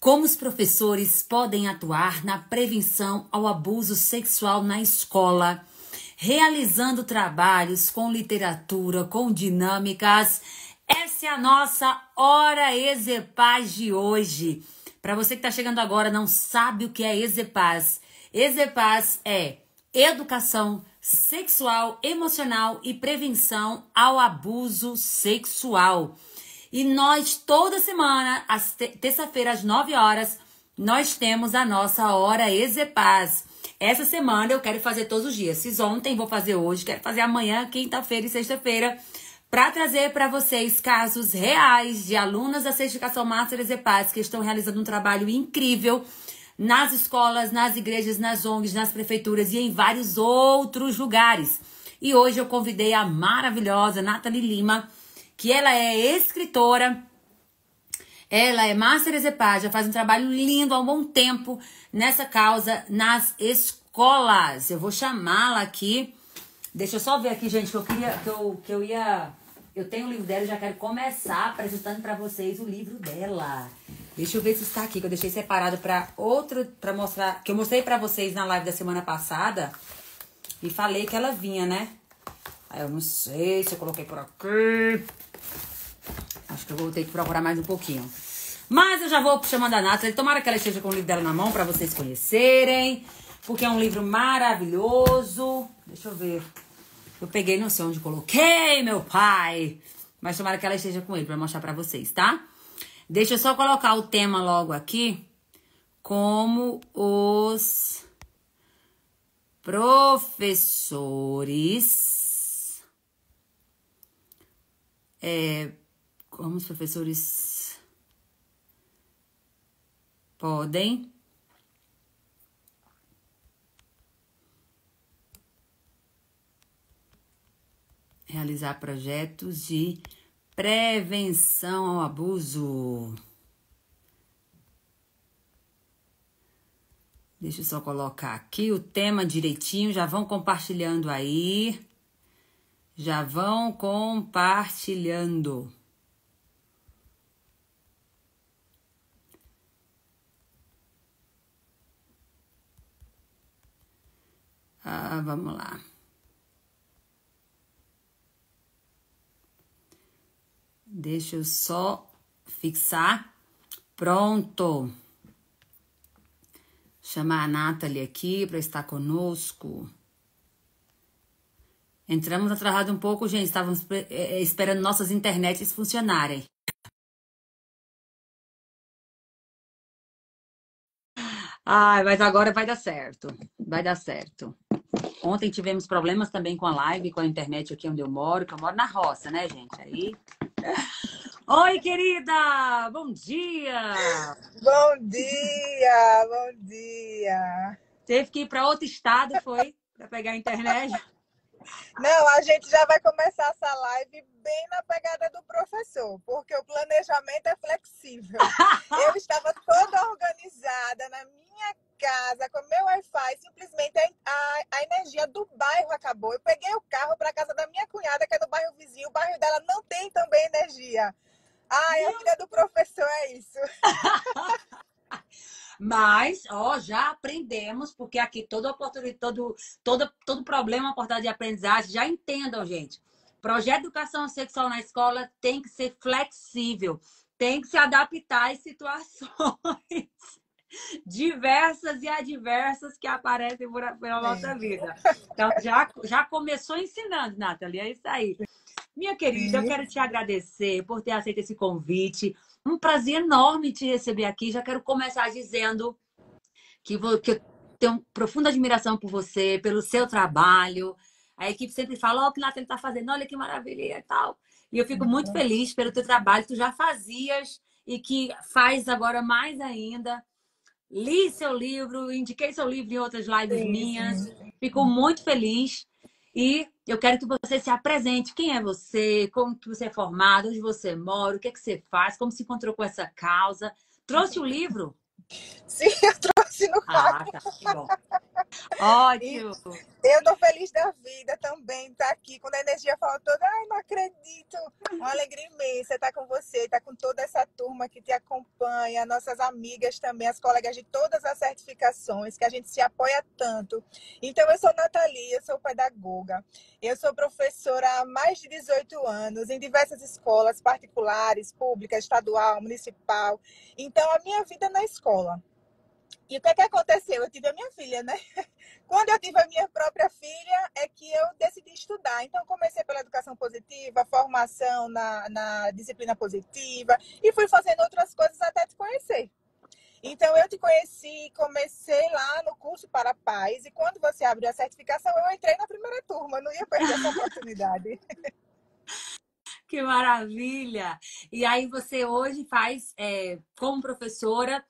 Como os professores podem atuar na prevenção ao abuso sexual na escola, realizando trabalhos com literatura, com dinâmicas. Essa é a nossa Hora Exepaz de hoje. Para você que está chegando agora, não sabe o que é Exepaz. Exepaz é educação sexual, emocional e prevenção ao abuso sexual. E nós, toda semana, terça-feira, às 9 horas, nós temos a nossa Hora Exepaz. Essa semana eu quero fazer todos os dias. Fiz ontem, vou fazer hoje, quero fazer amanhã, quinta-feira e sexta-feira, para trazer para vocês casos reais de alunas da Certificação Master Exepaz que estão realizando um trabalho incrível nas escolas, nas igrejas, nas ONGs, nas prefeituras e em vários outros lugares. E hoje eu convidei a maravilhosa Nathalie Lima, que ela é escritora, ela é Master Exepaz, já faz um trabalho lindo há um bom tempo nessa causa nas escolas. Eu vou chamá-la aqui. Deixa eu só ver aqui, gente, eu tenho o livro dela e já quero começar apresentando para vocês o livro dela. Deixa eu ver se está aqui, que eu deixei separado para outro, para mostrar, que eu mostrei para vocês na live da semana passada e falei que ela vinha, né? Aí eu não sei se eu coloquei por aqui. Acho que eu vou ter que procurar mais um pouquinho. Mas eu já vou chamando a Nathalie. Tomara que ela esteja com o livro dela na mão para vocês conhecerem. Porque é um livro maravilhoso. Deixa eu ver. Eu peguei, não sei onde coloquei, meu pai. Mas tomara que ela esteja com ele para mostrar para vocês, tá? Deixa eu só colocar o tema logo aqui. Como os professores... como os professores podem realizar projetos de prevenção ao abuso. Deixa eu só colocar aqui o tema direitinho, já vão compartilhando aí. Já vão compartilhando. Vamos lá. Deixa eu só fixar. Pronto. Chamar a Nathalie aqui para estar conosco. Entramos atrasado um pouco, gente. Estávamos esperando nossas internets funcionarem. Ai, mas agora vai dar certo. Vai dar certo. Ontem tivemos problemas também com a live, com a internet aqui onde eu moro, que eu moro na roça, né, gente? Aí. Oi, querida! Bom dia! Bom dia! Bom dia! Teve que ir para outro estado, foi? Para pegar a internet? Não, a gente já vai começar essa live bem na pegada do professor, porque o planejamento é flexível. Eu estava toda organizada na minha casa, com meu Wi-Fi, simplesmente a energia do bairro acabou. Eu peguei o carro para a casa da minha cunhada, que é no bairro vizinho, o bairro dela não tem também energia. Ai, a vida do professor é isso. Mas, ó, já aprendemos, porque aqui toda oportunidade, todo problema é uma oportunidade de aprendizagem. Já entendam, gente. Projeto de educação sexual na escola tem que ser flexível, tem que se adaptar às situações diversas e adversas que aparecem pela nossa vida. Então, já começou ensinando, Nathalie, é isso aí. Minha querida, eu quero te agradecer por ter aceito esse convite. Um prazer enorme te receber aqui. Já quero começar dizendo que eu tenho profunda admiração por você, pelo seu trabalho. A equipe sempre fala, ó, o que Nathalie está fazendo, olha que maravilha e tal. E eu fico muito feliz pelo teu trabalho que tu já fazias e que faz agora mais ainda. Li seu livro, indiquei seu livro em outras lives minhas. Fico muito feliz. E eu quero que você se apresente. Quem é você? Como que você é formado? Onde você mora? O que é que você faz? Como se encontrou com essa causa? Trouxe o livro? Sim, eu trouxe no Ah, carro. tá. Que bom. E Ótimo. eu tô feliz da vida também, tá aqui, quando a energia faltou, ai, não acredito. Uma alegria imensa estar com você, estar com toda essa turma que te acompanha, nossas amigas também, as colegas de todas as certificações, que a gente se apoia tanto. Então, eu sou Nathalie, eu sou pedagoga, eu sou professora há mais de 18 anos, em diversas escolas particulares, públicas, estadual, municipal. Então, a minha vida é na escola. E o que é que aconteceu? Eu tive a minha filha, né? Quando eu tive a minha própria filha, é que eu decidi estudar. Então, comecei pela educação positiva, formação na disciplina positiva, e fui fazendo outras coisas até te conhecer. Então, eu te conheci, comecei lá no curso para pais, e quando você abriu a certificação, eu entrei na primeira turma, não ia perder essa oportunidade. Que maravilha! E aí você hoje faz, como professora,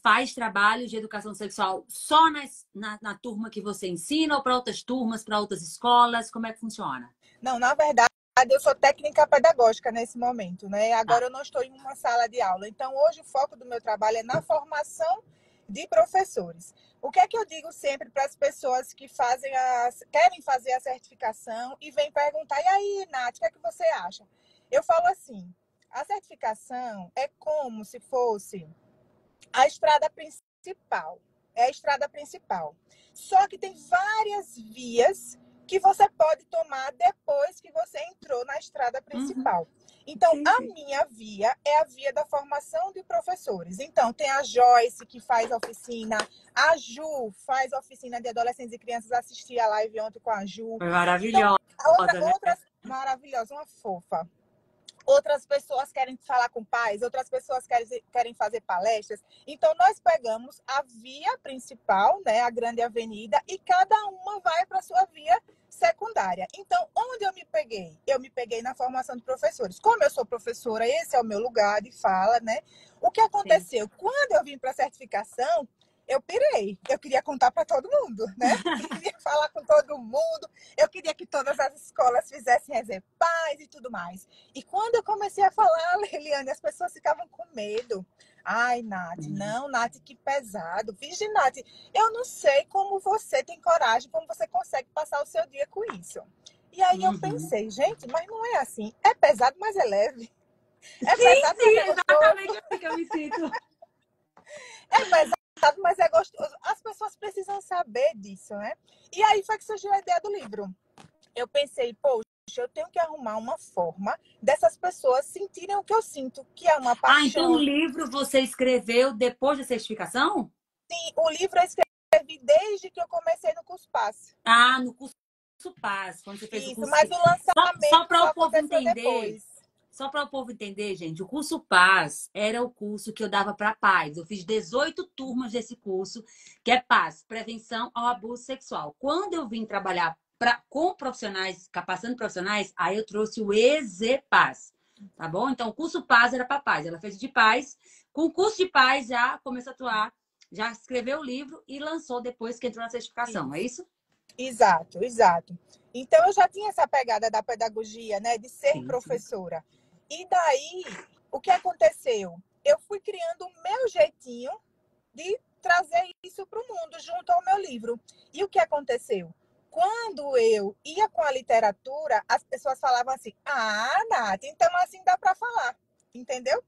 faz trabalhos de educação sexual só na turma que você ensina ou para outras turmas, para outras escolas? Como é que funciona? Não, na verdade, eu sou técnica pedagógica nesse momento, né? Tá. Agora eu não estou em uma sala de aula. Então, hoje o foco do meu trabalho é na formação de professores. O que é que eu digo sempre para as pessoas que querem fazer a certificação e vêm perguntar, e aí, Nath, o que é que você acha? Eu falo assim, a certificação é como se fosse a estrada principal. É a estrada principal. Só que tem várias vias que você pode tomar depois que você entrou na estrada Uhum. principal. Então, Sim, a sim. minha via é a via da formação de professores. Então, tem a Joyce, que faz oficina, a Ju faz oficina de adolescentes e crianças, assisti a live ontem com a Ju. Foi Então, maravilhosa, né? outras maravilhosa, uma fofa. Outras pessoas querem falar com pais, outras pessoas querem fazer palestras. Então, nós pegamos a via principal, né, a grande avenida, e cada uma vai para a sua via secundária. Então, onde eu me peguei? Eu me peguei na formação de professores. Como eu sou professora, esse é o meu lugar de fala, né? O que Sim. aconteceu? Quando eu vim para a certificação, eu pirei. Eu queria contar para todo mundo, né? Queria falar com todo mundo. Eu queria que todas as escolas fizessem Exepaz e tudo mais. E quando eu comecei a falar, Liliane, as pessoas ficavam com medo. Ai, Nath, Uhum. não, Nath, que pesado. Vigi, Nath, eu não sei como você tem coragem, como você consegue passar o seu dia com isso. E aí eu Uhum. pensei, gente, mas não é assim. É pesado, mas é leve. É Sim, pesado, mas sim, é exatamente gostoso. assim que eu me sinto. É pesado, mas é gostoso. As pessoas precisam saber disso, né? E aí foi que surgiu a ideia do livro. Eu pensei, poxa, eu tenho que arrumar uma forma dessas pessoas sentirem o que eu sinto, que é uma Ah, então o paixão. livro você escreveu depois da certificação? Sim, o livro eu escrevi desde que eu comecei no curso Passe. Ah, no curso Paz, quando você fez o Isso, curso. mas o Só lançamento para só o povo aconteceu entender, depois. só para o povo entender, gente, o curso Paz era o curso que eu dava para pais. Eu fiz 18 turmas desse curso, que é Paz, Prevenção ao Abuso Sexual. Quando eu vim trabalhar com profissionais, capacitando profissionais, aí eu trouxe o EZPAS, tá bom? Então, o curso Paz era para pais. Ela fez de paz. Com o curso de paz, já começou a atuar, já escreveu o livro e lançou depois que entrou na certificação, é Isso. isso? Exato, exato. Então eu já tinha essa pegada da pedagogia, né, de ser Sim, sim. professora. E daí, o que aconteceu? Eu fui criando o meu jeitinho de trazer isso para o mundo junto ao meu livro. E o que aconteceu? Quando eu ia com a literatura, as pessoas falavam assim: "Ah, Nath, então assim dá para falar". Entendeu?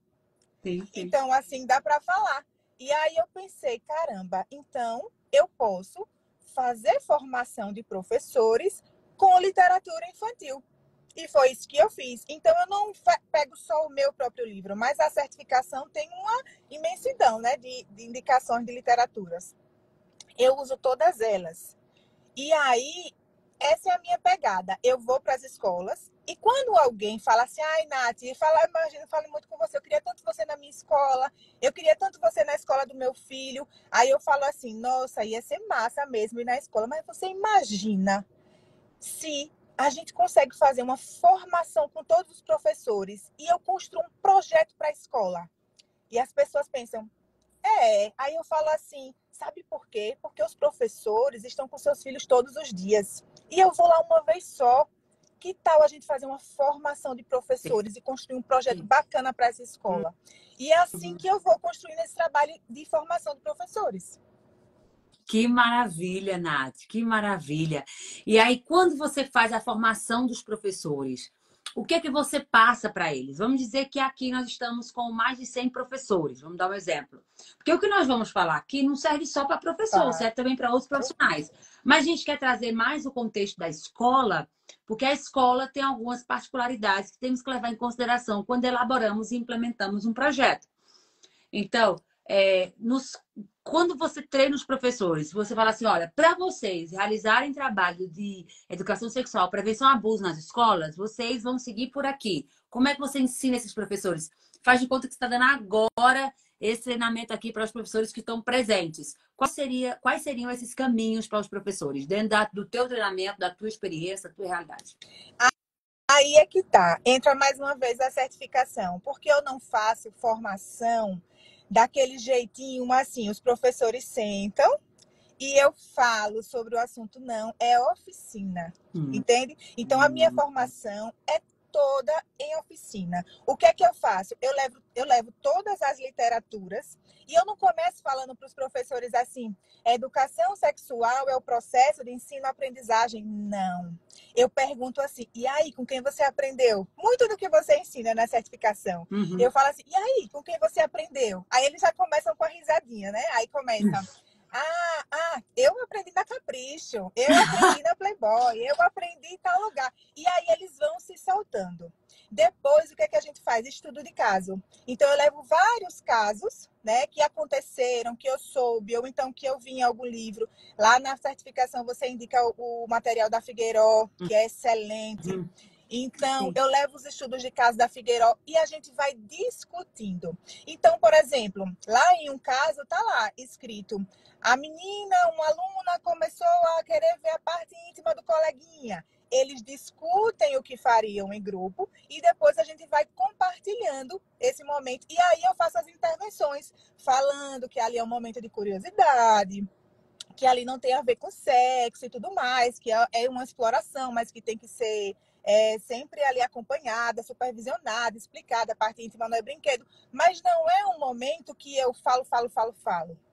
Sim, sim. Então, assim, dá para falar. E aí eu pensei, caramba, então eu posso fazer formação de professores com literatura infantil. E foi isso que eu fiz. Então, eu não pego só o meu próprio livro, mas a certificação tem uma imensidão, né, de indicações de literaturas. Eu uso todas elas. E aí, essa é a minha pegada. Eu vou para as escolas e quando alguém fala assim, ai, Nath, imagina, eu falo muito com você, eu queria tanto você na minha escola, eu queria tanto você na escola do meu filho. Aí eu falo assim, nossa, ia ser massa mesmo ir na escola, mas você imagina se a gente consegue fazer uma formação com todos os professores e eu construo um projeto para a escola. E as pessoas pensam, aí eu falo assim, sabe por quê? Porque os professores estão com seus filhos todos os dias. E eu vou lá uma vez só. que tal a gente fazer uma formação de professores e construir um projeto bacana para essa escola? E é assim que eu vou construindo esse trabalho de formação de professores. Que maravilha, Nath, que maravilha. E aí, quando você faz a formação dos professores, o que é que você passa para eles? Vamos dizer que aqui nós estamos com mais de 100 professores, vamos dar um exemplo. Porque o que nós vamos falar aqui não serve só para professor, Claro. serve também para outros profissionais. Mas a gente quer trazer mais o contexto da escola, porque a escola tem algumas particularidades que temos que levar em consideração quando elaboramos e implementamos um projeto. Então, quando você treina os professores, você fala assim, olha, para vocês realizarem trabalho de educação sexual, prevenção ao abuso nas escolas, vocês vão seguir por aqui. Como é que você ensina esses professores? Faz de conta que você está dando agora esse treinamento aqui para os professores que estão presentes. Quais seriam esses caminhos para os professores, dentro do teu treinamento, da tua experiência, da tua realidade? Aí é que tá. Entra mais uma vez a certificação. Porque eu não faço formação daquele jeitinho assim. Os professores sentam e eu falo sobre o assunto, não. É oficina. Entende? Então, a minha formação é toda em oficina. O que é que eu faço? Eu levo todas as literaturas e eu não começo falando para os professores assim, educação sexual é o processo de ensino-aprendizagem. Não. Eu pergunto assim, e aí, com quem você aprendeu? Muito do que você ensina na certificação. Eu falo assim, e aí, com quem você aprendeu? Aí eles já começam com a risadinha, né? Aí começa... eu aprendi na Capricho, eu aprendi na Playboy, eu aprendi em tal lugar. E aí eles vão se soltando. Depois, o que é que a gente faz? Estudo de caso. Então, eu levo vários casos, né, que aconteceram, que eu soube, ou então que eu vi em algum livro. Lá na certificação, você indica o material da Figueiró, que é excelente. Então, eu levo os estudos de caso da Figueiró e a gente vai discutindo. Então, por exemplo, lá em um caso, tá lá escrito: a menina, uma aluna, começou a querer ver a parte íntima do coleguinha. Eles discutem o que fariam em grupo e depois a gente vai compartilhando esse momento. E aí eu faço as intervenções, falando que ali é um momento de curiosidade, que ali não tem a ver com sexo e tudo mais, que é uma exploração, mas que tem que ser sempre ali acompanhada, supervisionada, explicada. A parte íntima não é brinquedo, mas não é um momento que eu falo.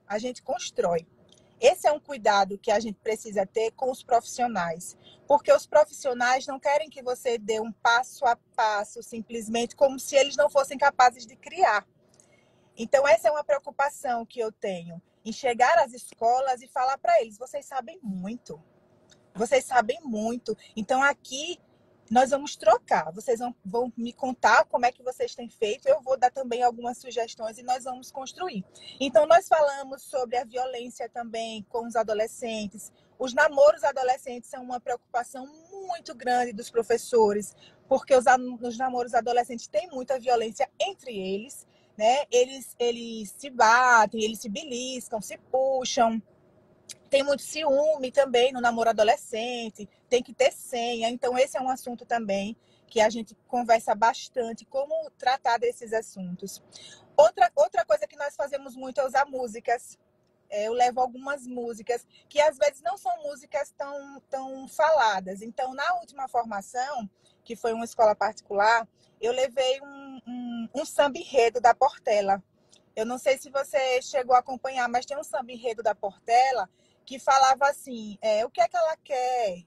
A gente constrói. Esse é um cuidado que a gente precisa ter com os profissionais, porque os profissionais não querem que você dê um passo a passo, simplesmente como se eles não fossem capazes de criar. Então, essa é uma preocupação que eu tenho, em chegar às escolas e falar para eles, vocês sabem muito. Então, aqui nós vamos trocar. Vocês vão me contar como é que vocês têm feito. Eu vou dar também algumas sugestões e nós vamos construir. Então, nós falamos sobre a violência também com os adolescentes. Os namoros adolescentes são uma preocupação muito grande dos professores, porque os namoros adolescentes têm muita violência entre eles, né? Eles se batem, eles se beliscam, se puxam. Tem muito ciúme também no namoro adolescente, tem que ter senha. Então, esse é um assunto também que a gente conversa bastante, como tratar desses assuntos. Outra coisa que nós fazemos muito é usar músicas. Eu levo algumas músicas que às vezes não são músicas tão faladas. Então, na última formação, que foi uma escola particular, eu levei um samba enredo da Portela. Eu não sei se você chegou a acompanhar, mas tem um samba enredo da Portela que falava assim, o que é que ela quer?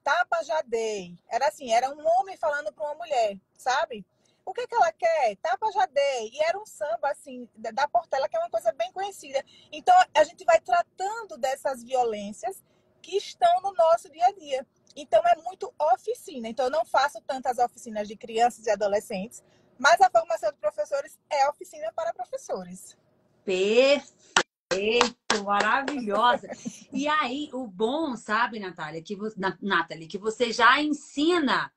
Tapa já dei. Era assim, era um homem falando para uma mulher, sabe? O que é que ela quer? Tapa já dei. E era um samba, assim, da Portela, que é uma coisa bem conhecida. Então, a gente vai tratando dessas violências que estão no nosso dia a dia. Então, é muito oficina. Então, eu não faço tantas oficinas de crianças e adolescentes, mas a formação de professores é oficina para professores. Perfeito, maravilhosa. E aí, o bom, sabe, Natália, Nathalie, que você já ensina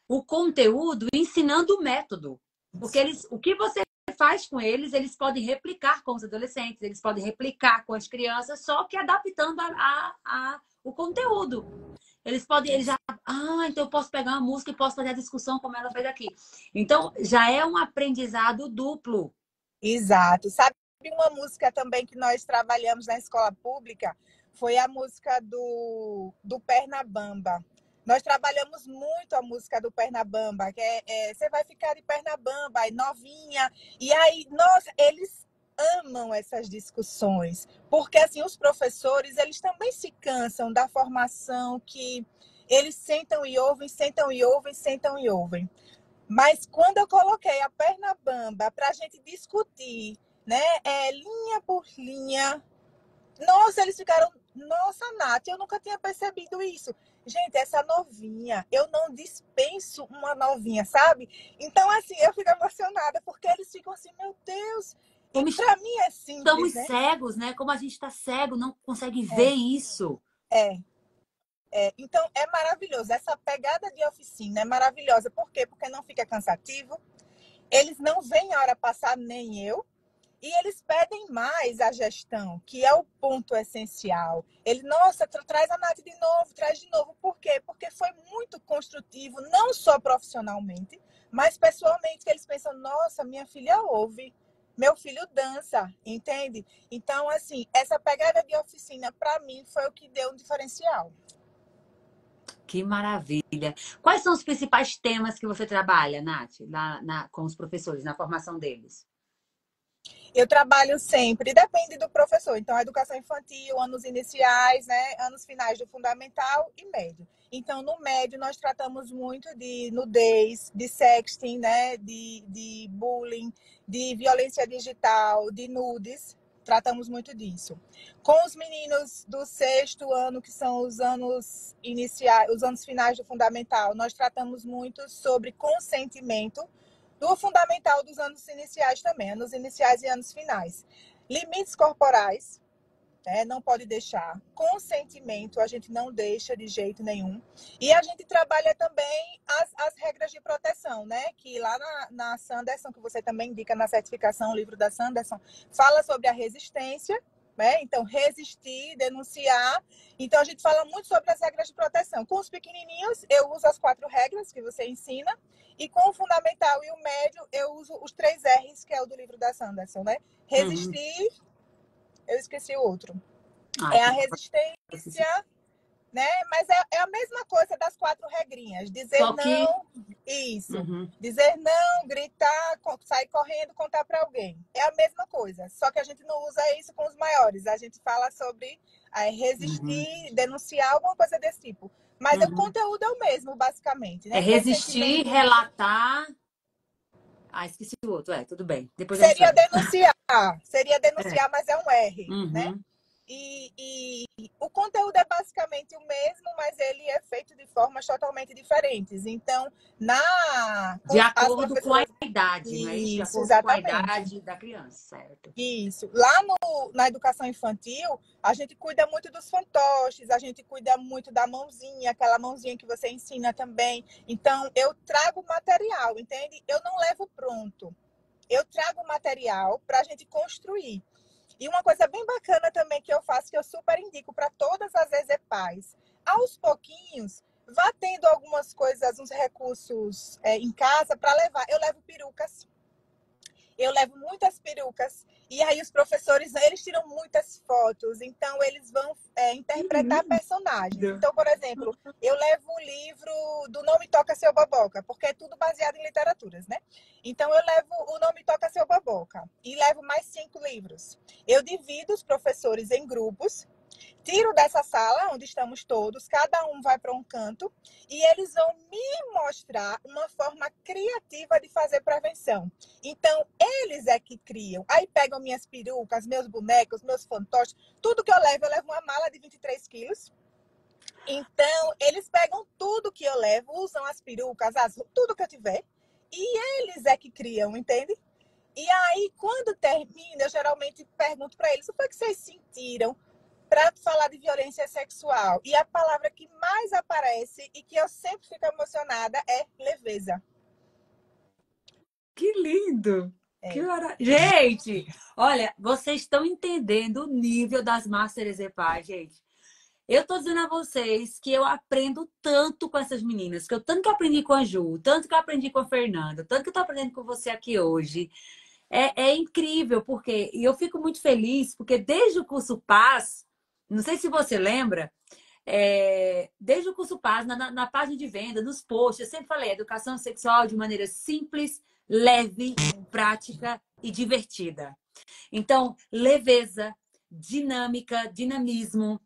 o conteúdo ensinando o método. Porque o que você faz com eles, eles podem replicar com os adolescentes, eles podem replicar com as crianças, só que adaptando o conteúdo. Eles já... então eu posso pegar uma música e posso fazer a discussão como ela fez aqui. Então, já é um aprendizado duplo. Exato. Sabe uma música também que nós trabalhamos na escola pública? Foi a música do Pernabamba. Nós trabalhamos muito a música do Pernabamba, que Você Vai Ficar de Pernabamba, novinha. E aí, nossa, eles amam essas discussões, porque assim, os professores, eles também se cansam da formação que eles sentam e ouvem, sentam e ouvem, sentam e ouvem. Mas quando eu coloquei a Pernabamba para a gente discutir, né, linha por linha, nossa, eles ficaram, nossa, Nath, eu nunca tinha percebido isso. Gente, essa novinha, eu não dispenso uma novinha, sabe? Então, assim, eu fico emocionada, porque eles ficam assim, meu Deus. E Como para mim é simples, estamos né? cegos, né? Como a gente está cego, não consegue ver isso. É, então, é maravilhoso. Essa pegada de oficina é maravilhosa. Por quê? Porque não fica cansativo. Eles não veem a hora passar, nem eu. E eles pedem mais a gestão, que é o ponto essencial. Ele, nossa, traz a Nath de novo, traz de novo. Por quê? Porque foi muito construtivo, não só profissionalmente, mas pessoalmente, que eles pensam, nossa, minha filha ouve, meu filho dança, entende? Então, assim, essa pegada de oficina, para mim, foi o que deu um diferencial. Que maravilha. Quais são os principais temas que você trabalha, Nath, com os professores, na formação deles? Eu trabalho sempre, depende do professor. Então, a educação infantil, anos iniciais, né, anos finais do fundamental e médio. Então, no médio, nós tratamos muito de nudez, de sexting, né, de bullying, de violência digital, de nudes. Tratamos muito disso. Com os meninos do sexto ano, que são os anos iniciais, os anos finais do fundamental, nós tratamos muito sobre consentimento do fundamental dos anos iniciais também, anos iniciais e anos finais. Limites corporais, né? Não pode deixar. Consentimento, a gente não deixa de jeito nenhum. E a gente trabalha também as regras de proteção, né? Que lá na Sanderson, que você também indica na certificação, o livro da Sanderson, fala sobre a resistência, né? Então, resistir, denunciar. Então, a gente fala muito sobre as regras de proteção. Com os pequenininhos, eu uso as 4 regras que você ensina. E com o fundamental e o médio, eu uso os 3 R's, que é o do livro da Sanderson, né? Uhum. Resistir, eu esqueci o outro. Ai, É a que resistência, né? Mas é a mesma coisa das 4 regrinhas. Dizer Só que. não, isso. Uhum, Dizer não, gritar, sair correndo, contar para alguém. É a mesma coisa. Só que a gente não usa isso com os maiores. A gente fala sobre uhum, resistir, denunciar, alguma coisa desse tipo. Mas o uhum. conteúdo é o mesmo, basicamente, É né? resistir, Consentimento relatar. Ah, esqueci o outro. É, tudo bem. Depois eu seria observo. denunciar. Seria É. denunciar, mas é um R, né? Uhum. E o conteúdo é basicamente o mesmo, mas ele é feito de formas totalmente diferentes. Então, De as acordo com a professoras. idade, não é isso? De Isso, acordo com a exatamente. idade da criança, certo? Isso. Lá na educação infantil, a gente cuida muito dos fantoches, a gente cuida muito da mãozinha, aquela mãozinha que você ensina também. Então, eu trago material, entende? Eu não levo pronto. Eu trago material para a gente construir. E uma coisa bem bacana também que eu faço, que eu super indico para todas as EZPAs, aos pouquinhos, vá tendo algumas coisas, uns recursos em casa para levar. Eu levo perucas, eu levo muitas perucas. E aí os professores, eles tiram muitas fotos, então eles vão Que interpretar personagens. lindo! Então, por exemplo, eu levo o livro do Não Me Toca Seu Boboca, porque é tudo baseado em literaturas, né? Então eu levo o Não Me Toca Seu Boboca e levo mais 5 livros. Eu divido os professores em grupos, tiro dessa sala onde estamos todos, cada um vai para um canto e eles vão me mostrar uma forma criativa de fazer prevenção. Então, eles é que criam. Aí pegam minhas perucas, meus bonecos, meus fantoches, tudo que eu levo uma mala de 23 quilos. Então, eles pegam tudo que eu levo, usam as perucas, tudo que eu tiver, e eles é que criam, entende? E aí, quando termina, eu geralmente pergunto para eles o que vocês sentiram para falar de violência sexual. E a palavra que mais aparece e que eu sempre fico emocionada é leveza. Que lindo! Que É. Gente, olha, vocês estão entendendo o nível das Master EZPA, gente. Eu tô dizendo a vocês que eu aprendo tanto com essas meninas, que eu tanto que eu aprendi com a Ju, tanto que eu aprendi com a Fernanda, tanto que eu tô aprendendo com você aqui hoje. É incrível, e eu fico muito feliz, porque desde o curso Paz, não sei se você lembra, desde o curso PAS, na página de venda, nos posts, eu sempre falei educação sexual de maneira simples, leve, prática e divertida. Então, leveza, dinâmica, dinamismo,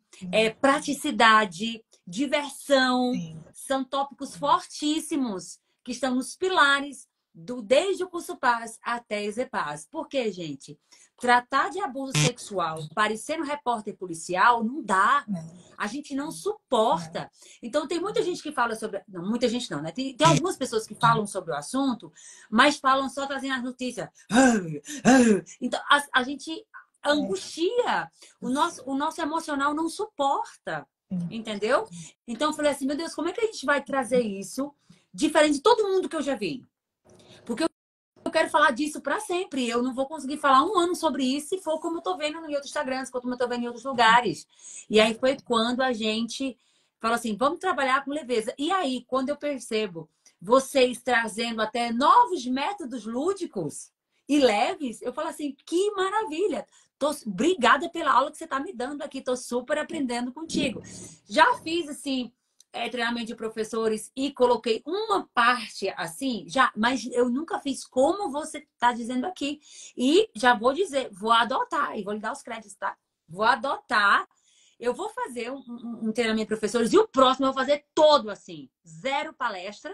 praticidade, diversão, Sim. são tópicos fortíssimos que estão nos pilares desde o curso PAS até EZPAS. Por quê, gente? Tratar de abuso sexual parecendo repórter policial não dá. A gente não suporta. Então, tem muita gente que fala sobre. Não, muita gente não, né? Tem algumas pessoas que falam sobre o assunto, mas falam só trazendo as notícias. Então, a gente angustia. O nosso emocional não suporta. Entendeu? Então, eu falei assim: meu Deus, como é que a gente vai trazer isso diferente de todo mundo que eu já vi? Porque eu quero falar disso para sempre. Eu não vou conseguir falar um ano sobre isso se for como eu tô vendo em outros Instagrams, como eu tô vendo em outros lugares. E aí foi quando a gente falou assim, vamos trabalhar com leveza. E aí, quando eu percebo vocês trazendo até novos métodos lúdicos e leves, eu falo assim, que maravilha! Obrigada pela aula que você está me dando aqui. Tô super aprendendo contigo. Já fiz assim treinamento de professores e coloquei uma parte assim, já, mas eu nunca fiz como você está dizendo aqui. E já vou dizer, vou adotar, e vou lhe dar os créditos, tá? Vou adotar. Eu vou fazer um treinamento de professores e o próximo eu vou fazer todo assim, zero palestra.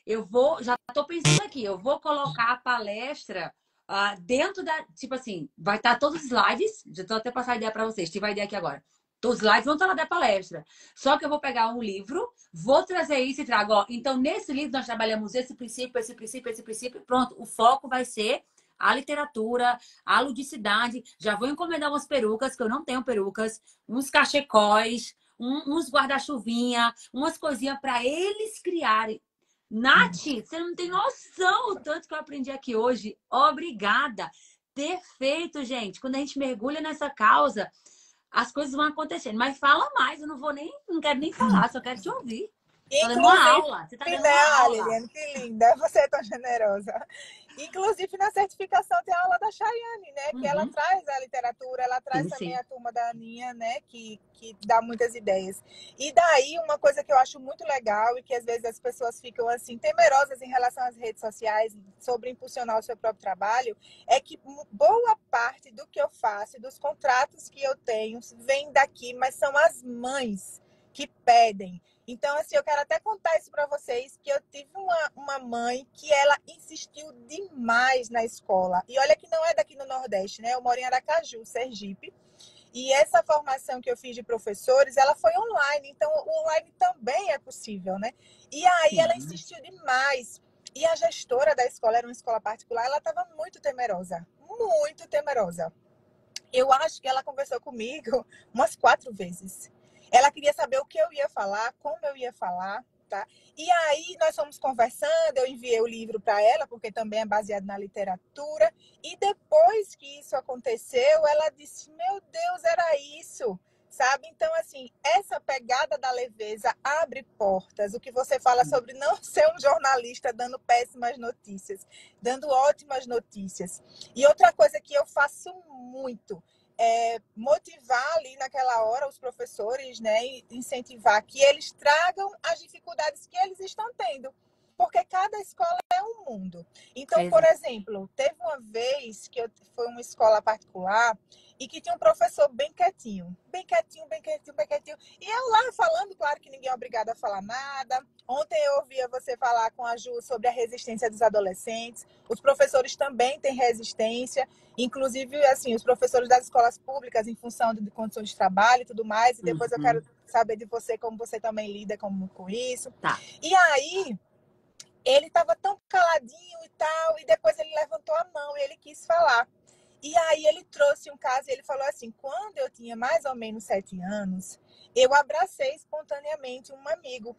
Eu vou, já estou pensando aqui, eu vou colocar a palestra dentro da, tipo assim, vai estar todos os slides, já estou até passando a ideia para vocês, tive a ideia aqui agora. Os slides vão estar lá da palestra. Só que eu vou pegar um livro, vou trazer isso e trago. Ó, então, nesse livro, nós trabalhamos esse princípio, esse princípio, esse princípio. Pronto, o foco vai ser a literatura, a ludicidade. Já vou encomendar umas perucas, que eu não tenho perucas, uns cachecóis, uns guarda-chuvinha, umas coisinhas para eles criarem. Nath, você não tem noção o tanto que eu aprendi aqui hoje. Obrigada. Perfeito, gente. Quando a gente mergulha nessa causa, as coisas vão acontecendo. Mas fala mais, eu não quero nem falar, só quero te ouvir. Tô dando uma Inclusive, aula. Você tá dando uma né, aula. Liliane, que linda, você é tão generosa. Inclusive, na certificação tem a aula da Chayane, né? Que ela Uhum. traz a literatura, ela traz Sim, também sim. a turma da Aninha, né? Que dá muitas ideias. E daí, uma coisa que eu acho muito legal e que às vezes as pessoas ficam assim, temerosas em relação às redes sociais sobre impulsionar o seu próprio trabalho, é que boa parte do que eu faço e dos contratos que eu tenho vem daqui, mas são as mães que pedem. Então, assim, eu quero até contar isso para vocês, que eu tive uma mãe que ela insistiu demais na escola. E olha que não é daqui no Nordeste, né? Eu moro em Aracaju, Sergipe. E essa formação que eu fiz de professores, ela foi online. Então, o online também é possível, né? E aí ela Sim. insistiu demais. E a gestora da escola, era uma escola particular, ela estava muito temerosa. Muito temerosa. Eu acho que ela conversou comigo umas 4 vezes. Ela queria saber o que eu ia falar, como eu ia falar, tá? E aí nós fomos conversando, eu enviei o livro para ela, porque também é baseado na literatura. E depois que isso aconteceu, ela disse: Meu Deus, era isso, sabe? Então, assim, essa pegada da leveza abre portas. O que você fala sobre não ser um jornalista dando péssimas notícias, dando ótimas notícias. E outra coisa que eu faço muito é motivar ali naquela hora os professores, né, e incentivar que eles tragam as dificuldades que eles estão tendo, porque cada escola é um mundo. Então, por Exato. exemplo, teve uma vez que foi uma escola particular e que tinha um professor bem quietinho, bem quietinho, bem quietinho, bem quietinho. E eu lá falando, claro que ninguém é obrigado a falar nada. Ontem eu ouvia você falar com a Ju sobre a resistência dos adolescentes. Os professores também têm resistência, inclusive, assim, os professores das escolas públicas, em função de condições de trabalho e tudo mais. E depois eu quero Uhum. saber de você como você também lida com isso. Tá. E aí, ele estava tão caladinho e tal, e depois ele levantou a mão e ele quis falar. E aí ele trouxe um caso e ele falou assim: quando eu tinha mais ou menos 7 anos, eu abracei espontaneamente um amigo.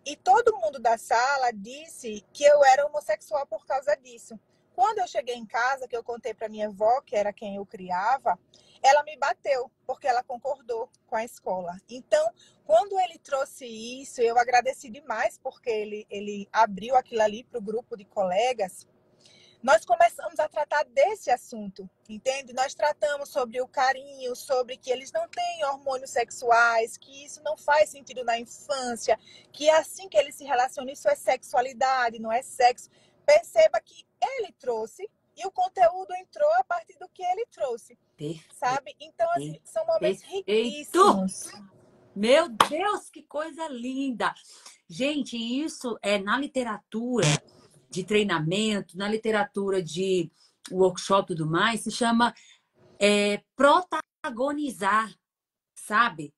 E todo mundo da sala disse que eu era homossexual por causa disso. Quando eu cheguei em casa, que eu contei para minha avó, que era quem eu criava, ela me bateu, porque ela concordou com a escola. Então, quando ele trouxe isso, eu agradeci demais, porque ele abriu aquilo ali para o grupo de colegas. nós começamos a tratar desse assunto, entende? Nós tratamos sobre o carinho, sobre que eles não têm hormônios sexuais, que isso não faz sentido na infância, que é assim que eles se relacionam, isso é sexualidade, não é sexo. Perceba que ele trouxe e o conteúdo entrou a partir do que ele trouxe, Perfeito. sabe? Então, assim, são momentos Perfeito! riquíssimos. Meu Deus, que coisa linda! Gente, isso é na literatura de treinamento, na literatura de workshop e tudo mais, se chama protagonizar, sabe?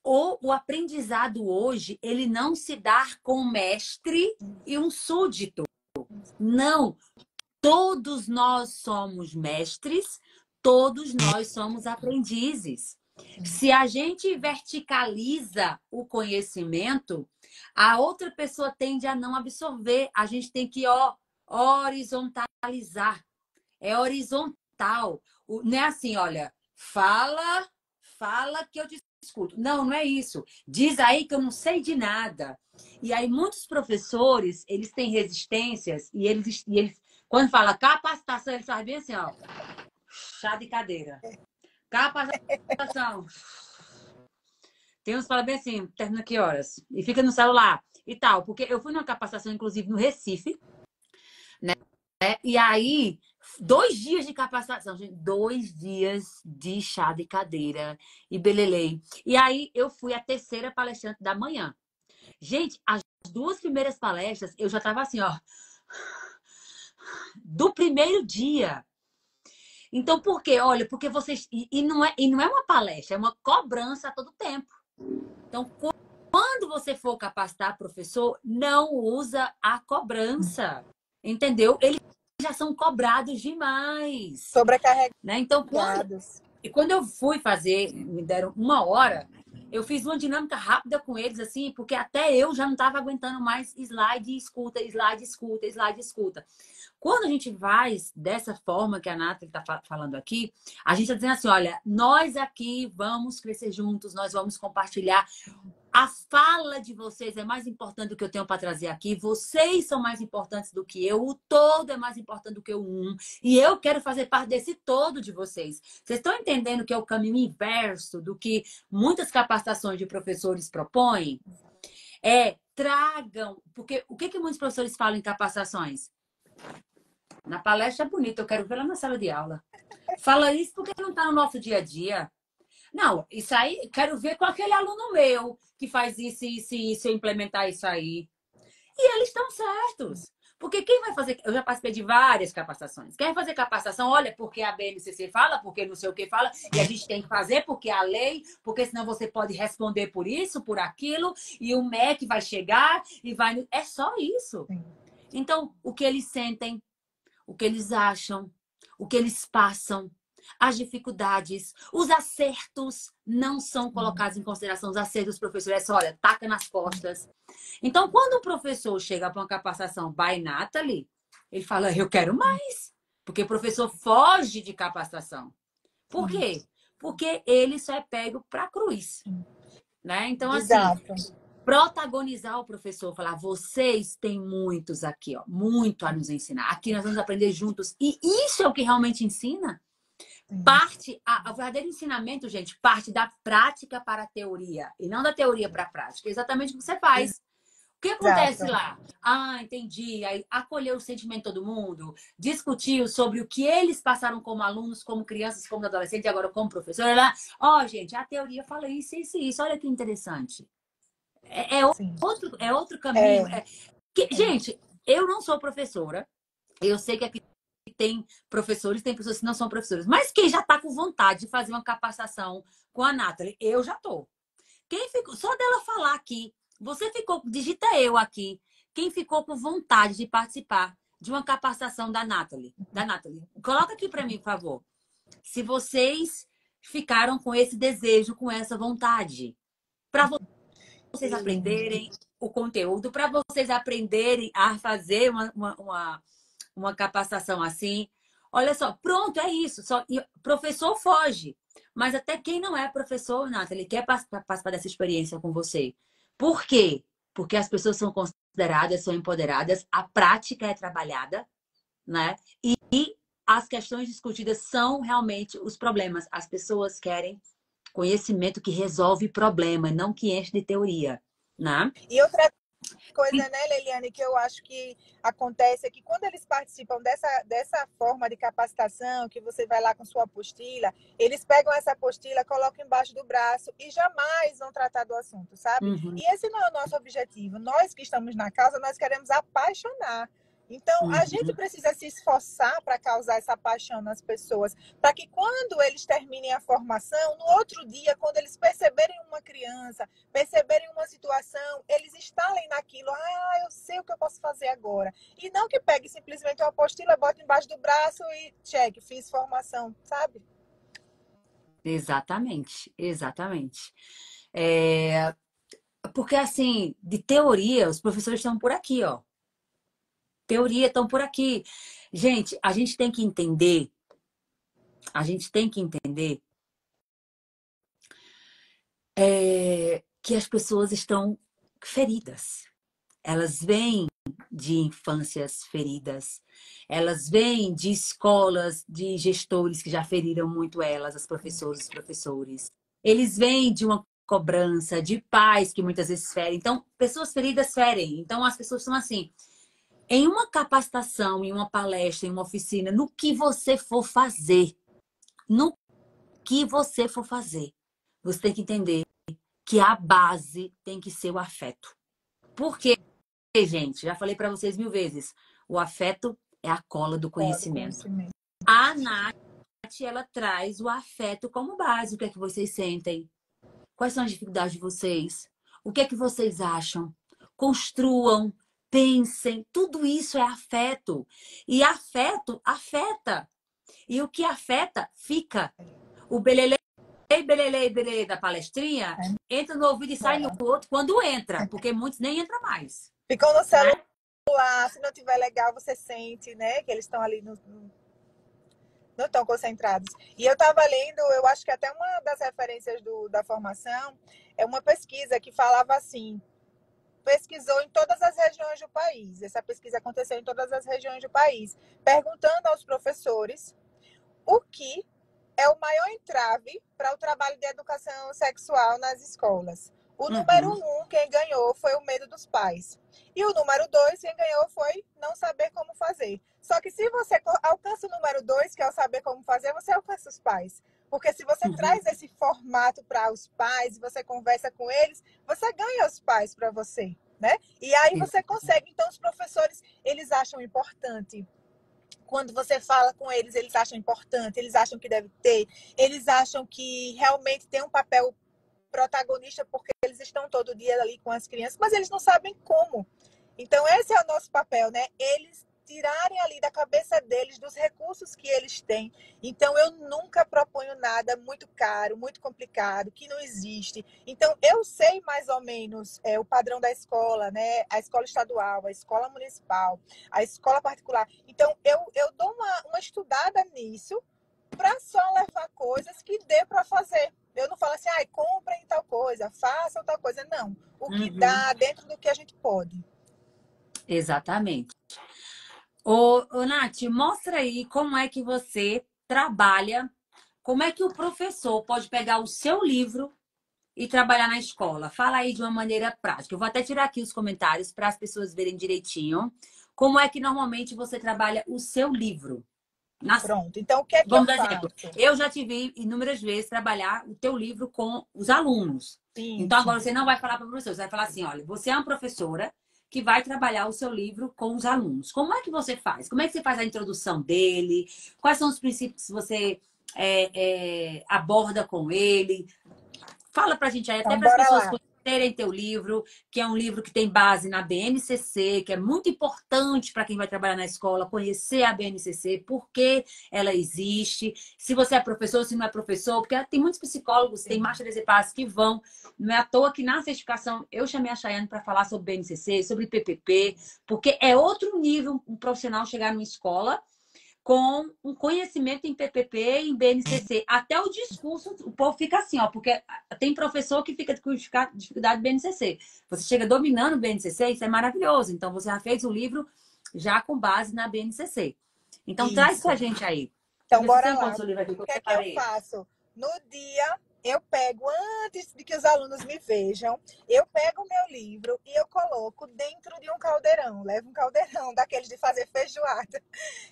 O aprendizado hoje, ele não se dá com um mestre e um súdito. Não. Todos nós somos mestres, todos nós somos aprendizes. Se a gente verticaliza o conhecimento, a outra pessoa tende a não absorver. A gente tem que horizontalizar. É horizontal. Não é assim, olha, fala que eu te escuto. Não, não é isso. Diz aí que eu não sei de nada. E aí muitos professores, eles têm resistências e eles quando fala capacitação, eles fazem bem assim, ó, chá de cadeira. Capacitação. Tem uns que falam bem assim, termina que horas? E fica no celular e tal. Porque eu fui numa capacitação, inclusive, no Recife, né? E aí, 2 dias de capacitação, gente. 2 dias de chá de cadeira e belelei. E aí, eu fui a terceira palestrante da manhã. Gente, as 2 primeiras palestras, eu já tava assim, ó. Do primeiro dia. Então, por quê? Olha, porque vocês... E não é uma palestra, é uma cobrança a todo tempo. Então, quando você for capacitar professor, não usa a cobrança. Entendeu? Eles já são cobrados demais. Sobrecarregados. Né? Então, quando eu fui fazer, me deram 1 hora, eu fiz uma dinâmica rápida com eles, assim, porque até eu já não estava aguentando mais slide, escuta, slide, escuta, slide, escuta. Quando a gente vai dessa forma que a Nathalie está falando aqui, a gente está dizendo assim, olha, nós aqui vamos crescer juntos, nós vamos compartilhar. A fala de vocês é mais importante do que eu tenho para trazer aqui. Vocês são mais importantes do que eu. O todo é mais importante do que o um. E eu quero fazer parte desse todo de vocês. Vocês estão entendendo que é o caminho inverso do que muitas capacitações de professores propõem? Tragam... Porque o que muitos professores falam em capacitações? Na palestra é bonito, eu quero ver lá na sala de aula. Fala isso porque não está no nosso dia a dia. Não, isso aí, quero ver com aquele aluno meu que faz isso, isso e isso, eu implementar isso aí. E eles estão certos. Porque quem vai fazer... Eu já participei de várias capacitações. Quem vai fazer capacitação, olha, porque a BNCC fala, porque não sei o que fala, e a gente tem que fazer porque a lei, porque senão você pode responder por isso, por aquilo, e o MEC vai chegar e vai... É só isso. Então, o que eles sentem, o que eles acham, o que eles passam, as dificuldades, os acertos não são colocados em consideração. Os acertos dos professores é só, olha, taca nas costas. Então, quando o professor chega para uma capacitação by Nathalie, ele fala, eu quero mais. Porque o professor foge de capacitação. Por quê? Porque ele só é pego para cruz. Né? Então, assim, protagonizar o professor, falar, vocês têm muitos aqui, ó, muito a nos ensinar. Aqui nós vamos aprender juntos. E isso é o que realmente ensina. O verdadeiro ensinamento, gente, parte da prática para a teoria e não da teoria para a prática. É exatamente o que você faz. O que acontece lá? Ah, entendi. Aí acolheu o sentimento de todo mundo, discutiu sobre o que eles passaram como alunos, como crianças, como adolescentes, e agora como professor. Gente, a teoria fala isso, isso e isso. Olha que interessante. É outro caminho. Gente, eu não sou professora. Eu sei que aqui tem professores, tem pessoas que não são professores. Mas quem já está com vontade de fazer uma capacitação com a Nathalie, eu já estou. Quem ficou, só dela falar aqui, você ficou, digita eu aqui, quem ficou com vontade de participar de uma capacitação da Nathalie. Coloca aqui para mim, por favor. Se vocês ficaram com esse desejo, com essa vontade. Para vocês aprenderem o conteúdo, para vocês aprenderem a fazer uma capacitação assim. Olha só, pronto, é isso. Professor foge. Mas até quem não é professor, Nathalie, quer participar dessa experiência com você. Por quê? Porque as pessoas são consideradas, são empoderadas, a prática é trabalhada, né? E as questões discutidas são realmente os problemas. As pessoas querem conhecimento que resolve problema, não que enche de teoria, né? E outra coisa, né, Leliane, que eu acho que acontece é que quando eles participam dessa forma de capacitação, que você vai lá com sua apostila, eles pegam essa apostila, colocam embaixo do braço e jamais vão tratar do assunto, sabe? Uhum, E esse não é o nosso objetivo. Nós que estamos na causa, nós queremos apaixonar. Então, a gente uhum. precisa se esforçar para causar essa paixão nas pessoas, para que quando eles terminem a formação, no outro dia, quando eles perceberem uma criança, perceberem uma situação, eles instalem naquilo. Ah, eu sei o que eu posso fazer agora. E não que pegue simplesmente uma apostila, bota embaixo do braço e cheque, fiz formação, sabe? Exatamente, exatamente. É, porque, assim, de teoria, os professores estão por aqui, ó. Teoria estão por aqui. Gente, a gente tem que entender que as pessoas estão feridas. Elas vêm de infâncias feridas, elas vêm de escolas, de gestores que já feriram muito elas, as professoras, os professores. Eles vêm de uma cobrança, de pais que muitas vezes ferem. Então, pessoas feridas ferem. Então, as pessoas estão assim. Em uma capacitação, em uma palestra, em uma oficina, no que você for fazer, no que você for fazer, você tem que entender que a base tem que ser o afeto. Por quê, gente? Já falei para vocês mil vezes. O afeto é a cola do Fala do conhecimento. conhecimento. A Nath, ela traz o afeto como base. O que é que vocês sentem? Quais são as dificuldades de vocês? O que é que vocês acham? Construam, pensem. Tudo isso é afeto. E afeto afeta. E o que afeta, fica. O belele, belele, belele da palestrinha entra no ouvido e sai no outro quando entra, porque muitos nem entram mais, Ficam no né? celular, se não tiver legal, você sente, né, que eles estão ali não estão concentrados. E eu estava lendo, eu acho que até uma das referências da formação é uma pesquisa que falava assim, pesquisou em todas as regiões do país. Essa pesquisa aconteceu em todas as regiões do país, perguntando aos professores o que é o maior entrave para o trabalho de educação sexual nas escolas. O número Uhum, 1, quem ganhou, foi o medo dos pais. E o número 2, quem ganhou, foi não saber como fazer. Só que se você alcança o número 2, que é o saber como fazer, você alcança os pais. Porque se você uhum. traz esse formato para os pais, você conversa com eles, você ganha os pais para você, né? E aí você consegue. Então, os professores, eles acham importante quando você fala com eles, eles acham importante, eles acham que deve ter, eles acham que realmente tem um papel protagonista porque eles estão todo dia ali com as crianças, mas eles não sabem como. Então, esse é o nosso papel, né? Eles tirarem ali da cabeça deles, dos recursos que eles têm. Então, eu nunca proponho nada muito caro, muito complicado, que não existe. Então, eu sei mais ou menos o padrão da escola, né? A escola estadual, a escola municipal, a escola particular. Então, eu dou uma estudada nisso para só levar coisas que dê para fazer. Eu não falo assim, comprem tal coisa, façam tal coisa. Não. O que Uhum, dá dentro do que a gente pode. exatamente. Ô, Nath, mostra aí como é que você trabalha, como é que o professor pode pegar o seu livro e trabalhar na escola. Fala aí de uma maneira prática. Eu vou até tirar aqui os comentários para as pessoas verem direitinho como é que normalmente você trabalha o seu livro. Pronto. Então, o que é que eu Vamos dar exemplo. faço? Eu já te vi inúmeras vezes trabalhar o teu livro com os alunos. Sim, Então, agora sim. você não vai falar para o professor, você vai falar assim, olha, você é uma professora que vai trabalhar o seu livro com os alunos. Como é que você faz? Como é que você faz a introdução dele? Quais são os princípios que você aborda com ele? Fala pra gente aí, até Então, para as bora pessoas lá. conhecerem teu livro, que é um livro que tem base na BNCC, que é muito importante para quem vai trabalhar na escola, conhecer a BNCC, por que ela existe, se você é professor, se não é professor, porque tem muitos psicólogos, tem Sim. Master de Paz que vão, não é à toa que na certificação eu chamei a Chayane para falar sobre BNCC, sobre PPP, porque é outro nível um profissional chegar numa escola com um conhecimento em PPP e em BNCC. Até o discurso, o povo fica assim, ó, porque tem professor que fica com dificuldade de BNCC. Você chega dominando o BNCC, isso é maravilhoso. Então, você já fez o livro já com base na BNCC. Então, traz Isso. pra gente aí. Deixa eu Então, ver se bora você encontra o lá. seu livro aqui, que O eu que é que eu preparei. faço? No dia, eu pego, antes de que os alunos me vejam, eu pego o meu livro e eu coloco dentro de um caldeirão. Levo um caldeirão daqueles de fazer feijoada.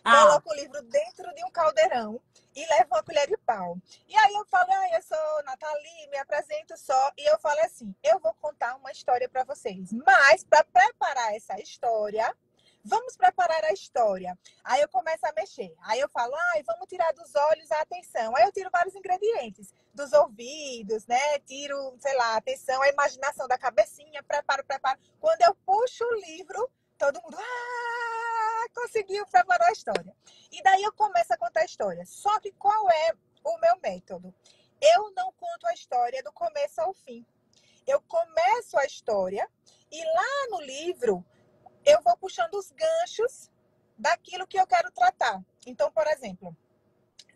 Ah, Coloco o livro dentro de um caldeirão e levo uma colher de pau. E aí eu falo, eu sou Nathalie, me apresento só. E eu falo assim, eu vou contar uma história para vocês. Mas, para preparar essa história, vamos preparar a história. Aí eu começo a mexer. Aí eu falo, vamos tirar dos olhos a atenção. Aí eu tiro vários ingredientes. Dos ouvidos, né? Tiro, sei lá, a atenção, a imaginação da cabecinha, preparo. Quando eu puxo o livro, todo mundo, conseguiu, preparou a história. E daí eu começo a contar a história. Só que qual é o meu método? Eu não conto a história do começo ao fim. Eu começo a história e lá no livro eu vou puxando os ganchos daquilo que eu quero tratar. Então, por exemplo,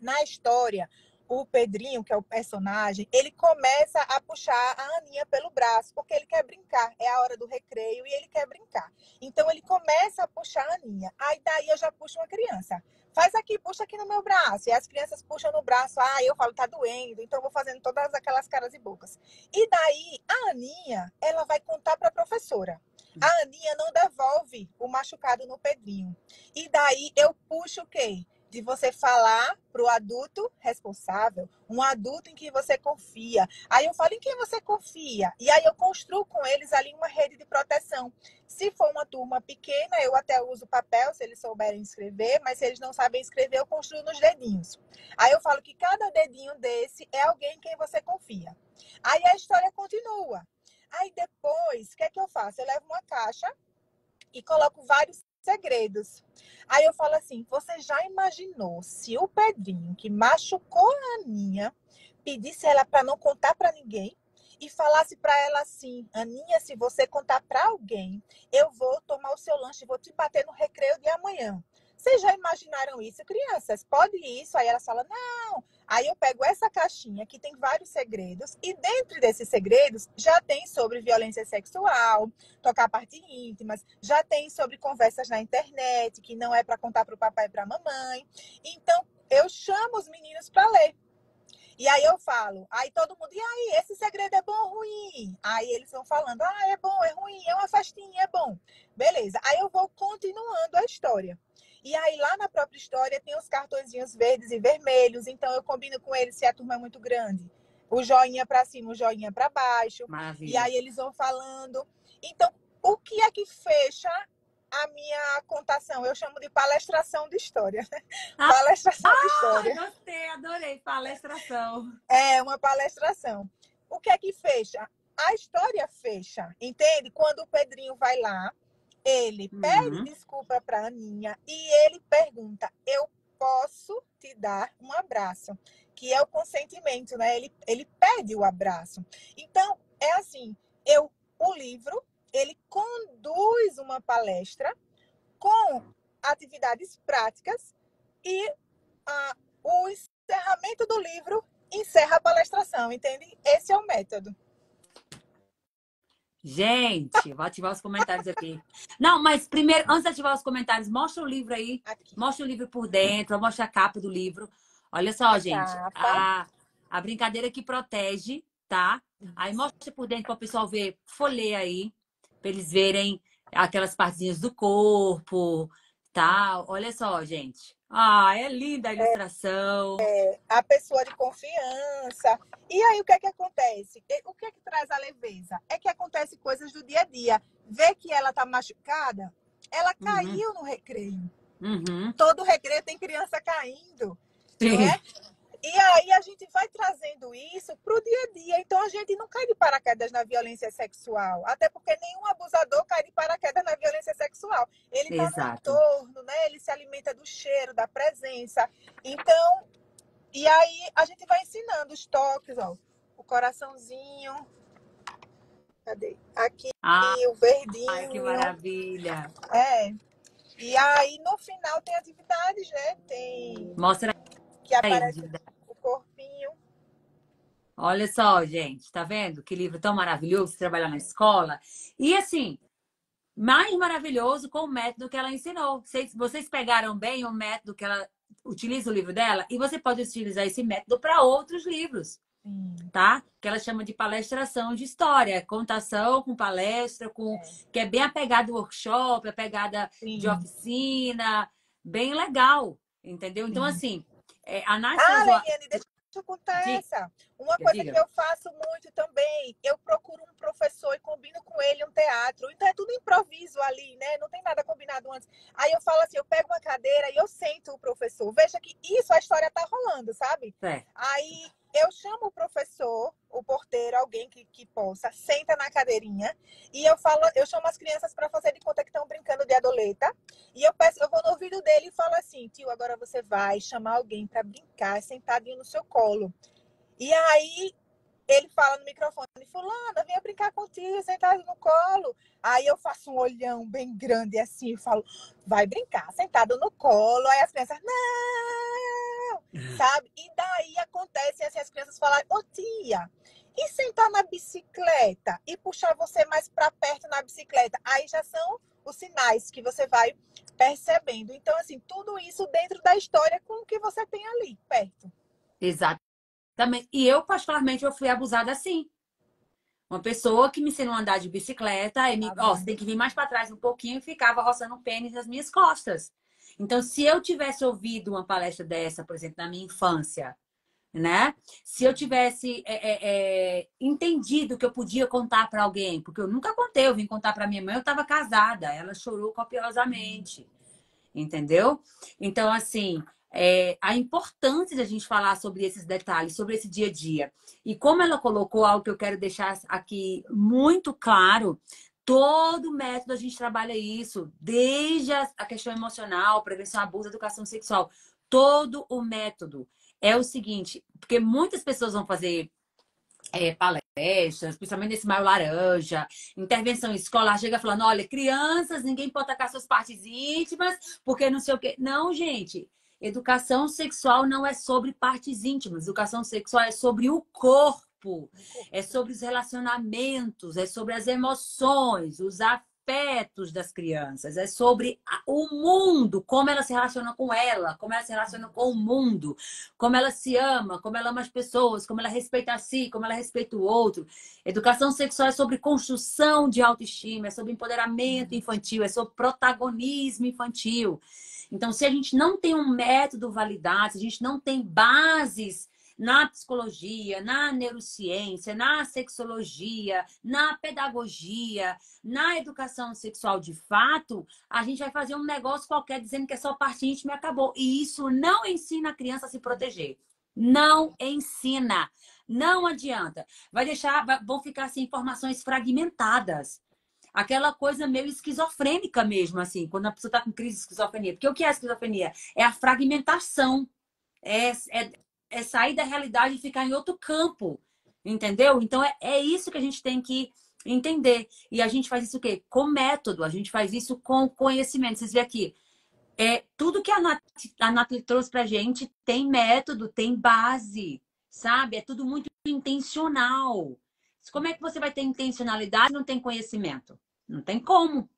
na história, o Pedrinho, que é o personagem, ele começa a puxar a Aninha pelo braço, porque ele quer brincar. É a hora do recreio e ele quer brincar. Então, ele começa a puxar a Aninha. Aí, daí, eu já puxo uma criança. Faz aqui, puxa aqui no meu braço. E as crianças puxam no braço. Eu falo, tá doendo. Então, eu vou fazendo todas aquelas caras e bocas. E daí, a Aninha, ela vai contar para a professora. A Aninha não devolve o machucado no Pedrinho. E daí, eu puxo o quê? De você falar para o adulto responsável, um adulto em quem você confia. Aí eu falo em quem você confia. E aí eu construo com eles ali uma rede de proteção. Se for uma turma pequena, eu até uso papel, se eles souberem escrever, mas se eles não sabem escrever, eu construo nos dedinhos. Aí eu falo que cada dedinho desse é alguém em quem você confia. Aí a história continua. Aí depois, o que é que eu faço? Eu levo uma caixa e coloco vários segredos. Aí eu falo assim, você já imaginou se o Pedrinho, que machucou a Aninha, pedisse ela para não contar para ninguém e falasse para ela assim, Aninha, se você contar para alguém, eu vou tomar o seu lanche e vou te bater no recreio de amanhã. Vocês já imaginaram isso, crianças? Pode isso? Aí elas falam, não. Aí eu pego essa caixinha que tem vários segredos e dentro desses segredos já tem sobre violência sexual, tocar partes íntimas, já tem sobre conversas na internet, que não é para contar para o papai e para a mamãe. Então, eu chamo os meninos para ler. E aí eu falo, aí todo mundo, e aí, esse segredo é bom ou ruim? Aí eles vão falando, é bom, é ruim, é uma festinha, é bom. Beleza. Aí eu vou continuando a história. E aí lá na própria história tem os cartõezinhos verdes e vermelhos, então eu combino com eles se a turma é muito grande. O joinha para cima, o joinha para baixo. E maravilha. aí eles vão falando. Então, o que é que fecha a minha contação? Eu chamo de palestração de história. Palestração de história. Gostei, adorei. Palestração. É uma palestração. O que é que fecha? A história fecha, entende? Quando o Pedrinho vai lá, ele pede desculpa para a Aninha e ele pergunta: eu posso te dar um abraço? Que é o consentimento, né? Ele pede o abraço. Então, é assim, o livro, ele conduz uma palestra com atividades práticas e o encerramento do livro encerra a palestração, entende? Esse é o método. Gente, vou ativar os comentários aqui. Não, mas primeiro, antes de ativar os comentários, mostra o livro aí. Aqui, Mostra o livro por dentro, mostra a capa do livro. Olha só, a gente. capa. A brincadeira que protege, tá? Aí mostra por dentro para o pessoal ver, folheia aí, para eles verem aquelas partezinhas do corpo, tá? Olha só, gente. É linda a ilustração. A pessoa de confiança. E aí, o que é que acontece? O que é que traz a leveza? É que acontece coisas do dia a dia. Vê que ela tá machucada, ela Uhum, caiu no recreio. uhum. Todo recreio tem criança caindo, não Sim, é? E aí a gente vai trazendo isso para o dia a dia. Então a gente não cai de paraquedas na violência sexual. Até porque nenhum abusador cai de paraquedas na violência sexual. Ele está no exato. entorno, né? Ele se alimenta do cheiro, da presença. Então, e aí a gente vai ensinando os toques, ó. O coraçãozinho. Cadê? Aqui, Ai, o que verdinho. maravilha. É. E aí, no final, tem atividades, né? Tem Mostra que aí as aparece atividades. o corpinho. Olha só, gente, tá vendo? Que livro tão maravilhoso trabalhar na escola. E assim, mais maravilhoso com o método que ela ensinou. Vocês pegaram bem o método que ela utiliza o livro dela e você pode utilizar esse método para outros livros, Sim, tá? Que ela chama de palestração de história, contação com palestra, que é bem a pegada do workshop, a pegada de sim, oficina, bem legal, entendeu? Então, sim. assim, a Nath Ah, fez uma. Leliane, deixa eu contar Diga, essa. Uma coisa que diga. eu faço muito também, eu procuro um professor e combino com ele um teatro. Então é tudo improviso ali, né? Não tem nada combinado antes. Aí eu falo assim, eu pego uma cadeira e eu sento o professor. Veja que isso, a história tá rolando, sabe? É, Aí eu chamo o professor, o porteiro, alguém que possa, senta na cadeirinha e eu falo, eu chamo as crianças para fazer de conta que estão brincando de adoleta. E eu peço, eu vou no ouvido dele e falo assim, tio, agora você vai chamar alguém para brincar sentadinho no seu colo. E aí ele fala no microfone, fulana, venha brincar contigo, sentado no colo. Aí eu faço um olhão bem grande assim e falo, vai brincar, sentado no colo. Aí as crianças, não! Sabe? E daí acontece assim, as crianças falam, ô tia, e sentar na bicicleta e puxar você mais para perto na bicicleta? Aí já são os sinais que você vai percebendo. Então, assim, tudo isso dentro da história com o que você tem ali, perto. exatamente. E eu, particularmente, eu fui abusada assim. Uma pessoa que me ensinou a andar de bicicleta, Tá ó, você tem vendo? que vir mais para trás um pouquinho e ficava roçando o pênis nas minhas costas. Então, se eu tivesse ouvido uma palestra dessa, por exemplo, na minha infância, né? Se eu tivesse entendido que eu podia contar para alguém, porque eu nunca contei, eu vim contar para minha mãe, eu estava casada, ela chorou copiosamente, entendeu? Então, assim, a importância de a gente falar sobre esses detalhes, sobre esse dia a dia. E como ela colocou algo que eu quero deixar aqui muito claro, todo método a gente trabalha isso, desde a questão emocional, prevenção, abuso, educação sexual. Todo o método é o seguinte, porque muitas pessoas vão fazer palestras, principalmente nesse Maio Laranja, intervenção escolar, chega falando, olha, crianças, ninguém pode tocar suas partes íntimas, porque não sei o quê. Não, gente. Educação sexual não é sobre partes íntimas. Educação sexual é sobre o corpo, é sobre os relacionamentos, é sobre as emoções, os afetos das crianças, é sobre o mundo, como ela se relaciona com ela, como ela se relaciona com o mundo, como ela se ama, como ela ama as pessoas, como ela respeita a si, como ela respeita o outro. Educação sexual é sobre construção de autoestima, é sobre empoderamento infantil, é sobre protagonismo infantil. Então, se a gente não tem um método validado, se a gente não tem bases na psicologia, na neurociência, na sexologia, na pedagogia, na educação sexual de fato, a gente vai fazer um negócio qualquer dizendo que é só parte íntima e acabou. E isso não ensina a criança a se proteger. Não ensina. Não adianta. Vão ficar assim, informações fragmentadas. Aquela coisa meio esquizofrênica mesmo, assim, quando a pessoa está com crise de esquizofrenia. Porque o que é a esquizofrenia? É a fragmentação. É, é, é sair da realidade e ficar em outro campo. Entendeu? Então é isso que a gente tem que entender. E a gente faz isso o quê? Com método, a gente faz isso com conhecimento. Vocês veem aqui, tudo que a Nath trouxe pra gente tem método, tem base, sabe? É tudo muito intencional. Como é que você vai ter intencionalidade e não tem conhecimento? Não tem como,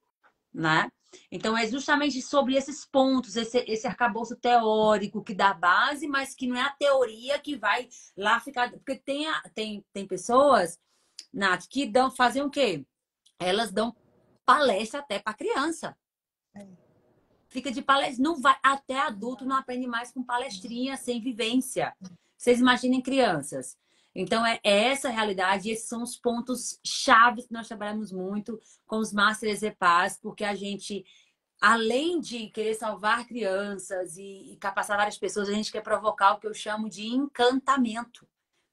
né? Então, é justamente sobre esses pontos, esse arcabouço teórico que dá base, mas que não é a teoria que vai lá ficar. Porque tem pessoas, Nath, que fazem o quê? Elas dão palestra até para criança. Fica de palestra, não vai, até adulto não aprende mais com palestrinha sem vivência. Vocês imaginem crianças. Então, é essa a realidade, esses são os pontos chaves que nós trabalhamos muito com os Masters EPAs, porque a gente, além de querer salvar crianças e capacitar várias pessoas, a gente quer provocar o que eu chamo de encantamento.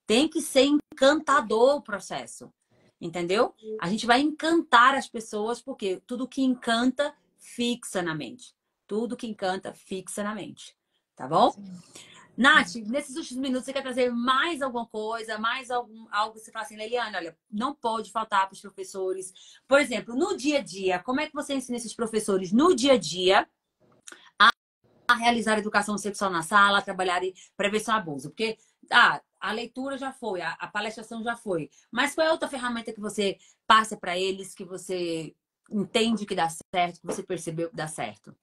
Tem que ser encantador o processo, entendeu? A gente vai encantar as pessoas, porque tudo que encanta fixa na mente. Tudo que encanta fixa na mente. Tá bom? Sim, Nath, sim. nesses últimos minutos, você quer trazer mais alguma coisa, algo que você fala assim, Leiliane, olha, não pode faltar para os professores. Por exemplo, no dia a dia, como é que você ensina esses professores no dia a dia? realizar educação sexual na sala, a trabalhar em prevenção ao abuso. Porque a leitura já foi, a palestração já foi. Mas qual é outra ferramenta que você passa para eles, que você entende que dá certo, que você percebeu que dá certo?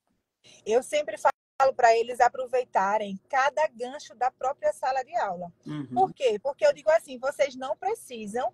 Eu sempre falo para eles aproveitarem cada gancho da própria sala de aula. Uhum. Por quê? Porque eu digo assim, vocês não precisam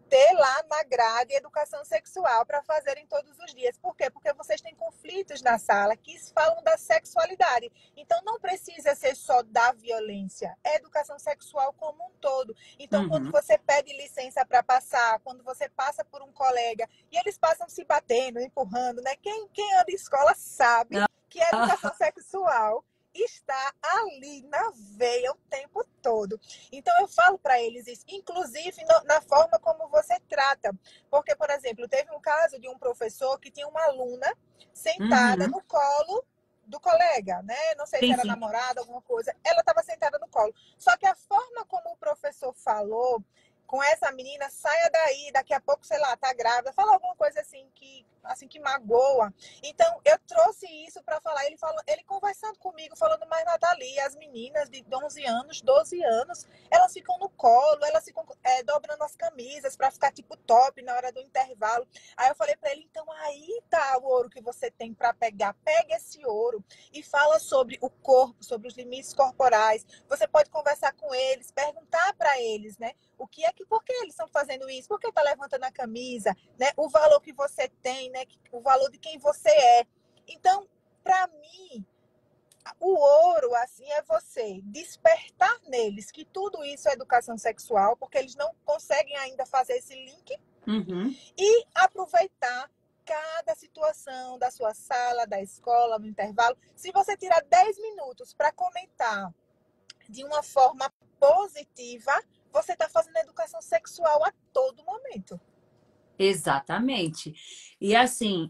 ter lá na grade educação sexual para fazerem todos os dias. Por quê? Porque vocês têm conflitos na sala que falam da sexualidade. Então não precisa ser só da violência, é educação sexual como um todo. Então quando Uhum. você pede licença para passar, quando você passa por um colega e eles passam se batendo, empurrando, né? Quem anda em escola sabe que a educação sexual está ali na veia o tempo todo. Então eu falo para eles isso, inclusive na forma como você trata. Porque, por exemplo, teve um caso de um professor que tinha uma aluna sentada Uhum. no colo do colega, né? Não sei se Sim, era sim. namorada, alguma coisa. Ela estava sentada no colo. Só que a forma como o professor falou com essa menina, saia daí, daqui a pouco, sei lá, tá grávida, fala alguma coisa assim que magoa. Então, eu trouxe isso para falar, ele conversando comigo, falando, mas Nathalie, as meninas de 11 anos, 12 anos, elas ficam no colo, elas ficam dobrando as camisas para ficar tipo top na hora do intervalo. Aí eu falei para ele, então aí tá o ouro que você tem para pegar, pega esse ouro e fala sobre o corpo, sobre os limites corporais. Você pode conversar com eles, perguntar para eles, né? Por que eles estão fazendo isso? Por que está levantando a camisa? Né? O valor que você tem, né? O valor de quem você é. Então, para mim, o ouro, assim, é você despertar neles que tudo isso é educação sexual, porque eles não conseguem ainda fazer esse link, Uhum. e aproveitar cada situação da sua sala, da escola, no intervalo. Se você tirar 10 minutos para comentar de uma forma positiva, você está fazendo educação sexual a todo momento. Exatamente. E assim,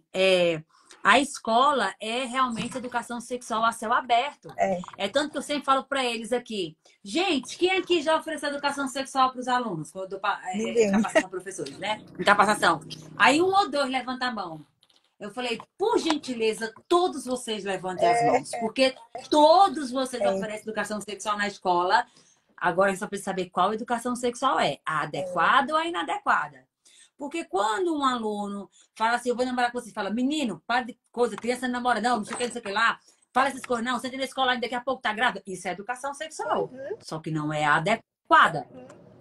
a escola é realmente educação sexual a céu aberto. É tanto que eu sempre falo para eles aqui, gente, quem aqui já ofereceu educação sexual para os alunos? Quando eu dou Ninguém. capacitação professores, né? Em capacitação. Aí um ou dois levantam a mão. Eu falei, por gentileza, todos vocês levantem as mãos, porque todos vocês oferecem educação sexual na escola. Agora a gente só precisa saber qual educação sexual é, a adequada ou a inadequada. Porque quando um aluno fala assim, eu vou namorar com você, fala, menino, para de coisa, criança não namora, não sei o que, não sei o que lá, fala essas coisas, não, você tem na escola e daqui a pouco tá grávida. Isso é educação sexual. Só que não é a adequada.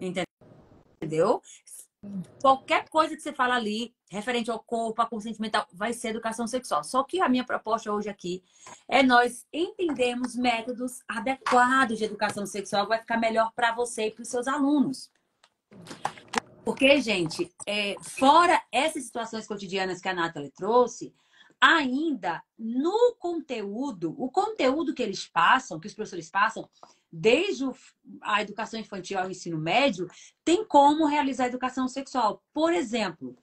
Entendeu? Qualquer coisa que você fala ali, referente ao corpo, a consentimento, vai ser educação sexual. Só que a minha proposta hoje aqui é nós entendermos métodos adequados de educação sexual, vai ficar melhor para você e para os seus alunos. Porque, gente, fora essas situações cotidianas que a Nathalie trouxe, ainda no conteúdo, o conteúdo que eles passam, que os professores passam, desde a educação infantil ao ensino médio, tem como realizar a educação sexual. Por exemplo,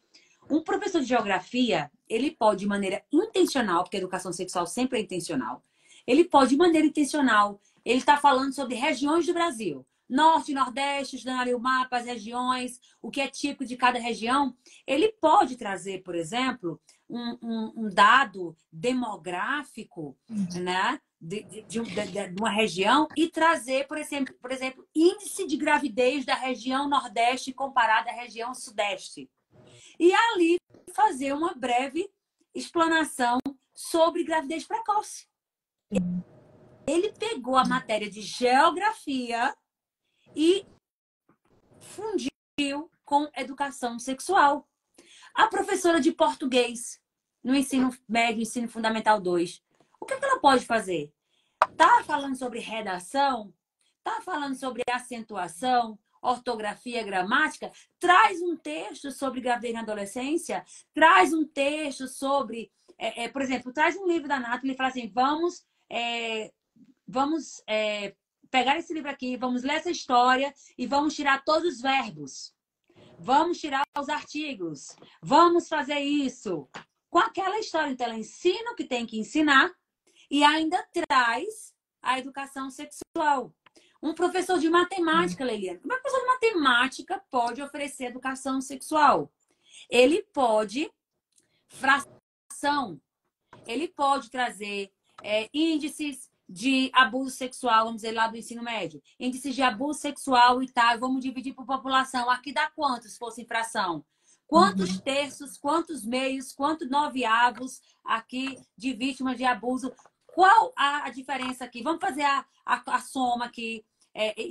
um professor de geografia, ele pode, de maneira intencional, porque a educação sexual sempre é intencional, ele pode, de maneira intencional, ele está falando sobre regiões do Brasil. Norte, Nordeste, estudando ali o mapa, as regiões, o que é típico de cada região. Ele pode trazer, por exemplo, um dado demográfico, né? De uma região e trazer, por exemplo, índice de gravidez da região Nordeste comparado à região Sudeste. E ali fazer uma breve explanação sobre gravidez precoce. Ele pegou a matéria de geografia e fundiu com educação sexual. A professora de português no ensino médio, ensino fundamental 2, o que ela pode fazer? Tá falando sobre redação? Tá falando sobre acentuação, ortografia, gramática? Traz um texto sobre gravidez na adolescência? Traz um texto sobre, por exemplo, traz um livro da Nathalie e fala assim, vamos pegar esse livro aqui, vamos ler essa história e vamos tirar todos os verbos. Vamos tirar os artigos. Vamos fazer isso. Com aquela história. Então, ela ensina o que tem que ensinar e ainda traz a educação sexual. Um professor de matemática, Leiliane. Como é que um professor de matemática pode oferecer educação sexual? Ele pode fração. Ele pode trazer índices de abuso sexual, vamos dizer, lá do ensino médio. Índices de abuso sexual e tal, vamos dividir por população. Aqui dá quantos, se fosse infração? Quantos Uhum. terços, quantos meios, quantos noveavos aqui de vítimas de abuso? Qual a diferença aqui? Vamos fazer a soma aqui,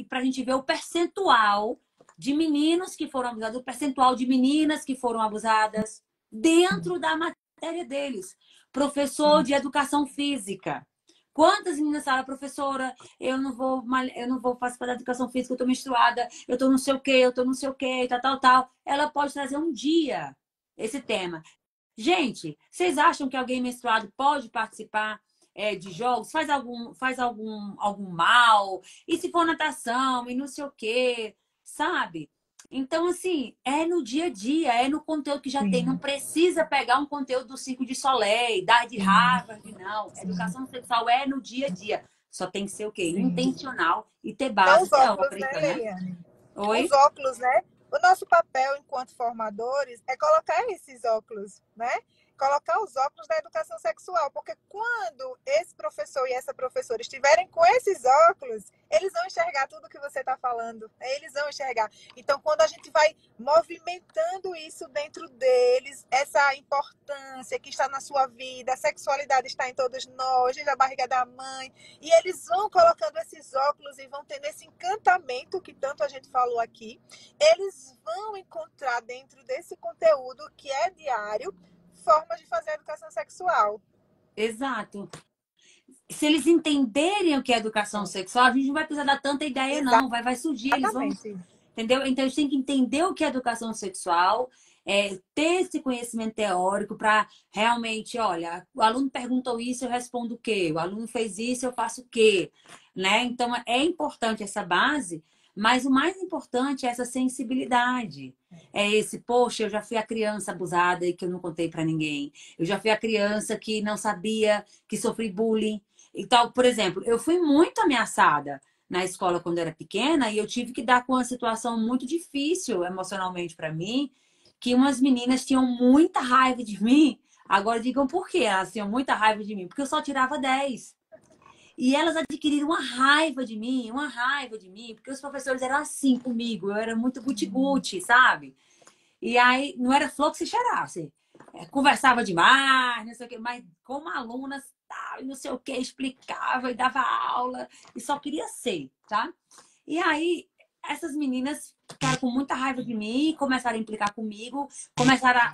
para a gente ver o percentual de meninos que foram abusados, o percentual de meninas que foram abusadas dentro da matéria deles. Professor de educação física. Quantas meninas falam, professora, eu não vou participar da educação física, eu tô menstruada, eu tô não sei o quê, eu tô não sei o quê, tal, tal, tal. Ela pode trazer um dia esse tema. Gente, vocês acham que alguém menstruado pode participar de jogos? Algum mal? E se for natação e não sei o quê, sabe? Então, assim, é no dia a dia, é no conteúdo que já tem. Não Sim, precisa pegar um conteúdo do Circo de Soleil, da de sim, Harvard, não. sim, Educação sexual é no dia a dia. Só tem que ser o quê? sim. Intencional e ter É base os óculos, né, teórica, né? Leliane? Os Oi? óculos, né? O nosso papel enquanto formadores é colocar esses óculos, né? Colocar os óculos da educação sexual, porque quando esse professor e essa professora estiverem com esses óculos, eles vão enxergar tudo que você está falando, né? Eles vão enxergar. Então, quando a gente vai movimentando isso dentro deles, essa importância que está na sua vida, a sexualidade está em todos nós, desde a barriga da mãe, e eles vão colocando esses óculos e vão tendo esse encantamento que tanto a gente falou aqui. Eles vão encontrar dentro desse conteúdo que é diário formas de fazer a educação sexual. Exato. Se eles entenderem o que é educação sexual, a gente não vai precisar dar tanta ideia, não. Vai surgir, eles vão. Exatamente. Entendeu? Então, a gente tem que entender o que é educação sexual, ter esse conhecimento teórico para realmente, olha, o aluno perguntou isso, eu respondo o quê? O aluno fez isso, eu faço o quê? Né? Então, é importante essa base, mas o mais importante é essa sensibilidade. É esse, poxa, eu já fui a criança abusada e que eu não contei para ninguém. Eu já fui a criança que não sabia que sofri bullying. Então, por exemplo, eu fui muito ameaçada na escola quando eu era pequena e eu tive que dar com uma situação muito difícil emocionalmente para mim, que umas meninas tinham muita raiva de mim. Agora digam por que elas tinham muita raiva de mim, porque eu só tirava 10. E elas adquiriram uma raiva de mim, porque os professores eram assim comigo, eu era muito guti-guti, sabe? E aí não era flor que se cheirasse. Conversava demais, não sei o quê, mas como aluna, tal, e não sei o quê, explicava e dava aula, e só queria ser, tá? E aí, essas meninas ficaram com muita raiva de mim, começaram a implicar comigo,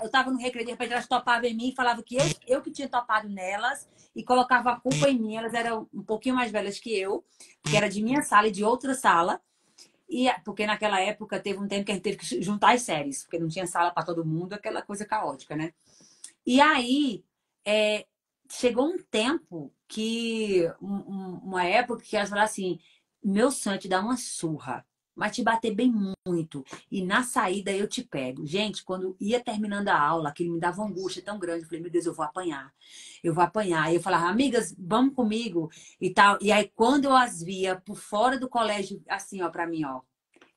eu tava no recreio, de repente elas topavam em mim, falavam que eu que tinha topado nelas, e colocava a culpa em mim, elas eram um pouquinho mais velhas que eu, porque era de minha sala e de outra sala, porque naquela época teve um tempo que a gente teve que juntar as séries, porque não tinha sala para todo mundo, aquela coisa caótica, né? E aí chegou um tempo que uma época que elas falaram assim: meu sonho é te dar uma surra, mas te bater bem muito. E na saída eu te pego. Gente, quando ia terminando a aula, aquilo me dava uma angústia tão grande. Eu falei, meu Deus, eu vou apanhar. Eu vou apanhar. E eu falava, amigas, vamos comigo e tal. E aí, quando eu as via por fora do colégio, assim, ó, pra mim, ó.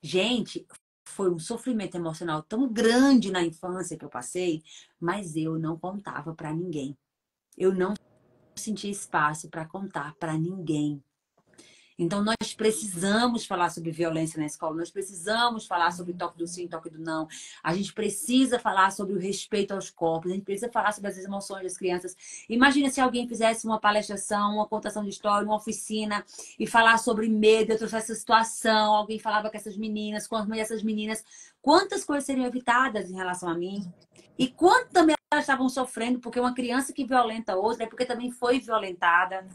Gente, foi um sofrimento emocional tão grande na infância que eu passei, mas eu não contava pra ninguém. Eu não sentia espaço para contar para ninguém. Então, nós precisamos falar sobre violência na escola, nós precisamos falar sobre toque do sim, toque do não. A gente precisa falar sobre o respeito aos corpos, a gente precisa falar sobre as emoções das crianças. Imagina se alguém fizesse uma palestração, uma contação de história, uma oficina e falar sobre medo, eu trouxesse essa situação, alguém falava com essas meninas, com as mães dessas meninas, quantas coisas seriam evitadas em relação a mim? E quanto também elas estavam sofrendo, porque uma criança que violenta outra é porque também foi violentada.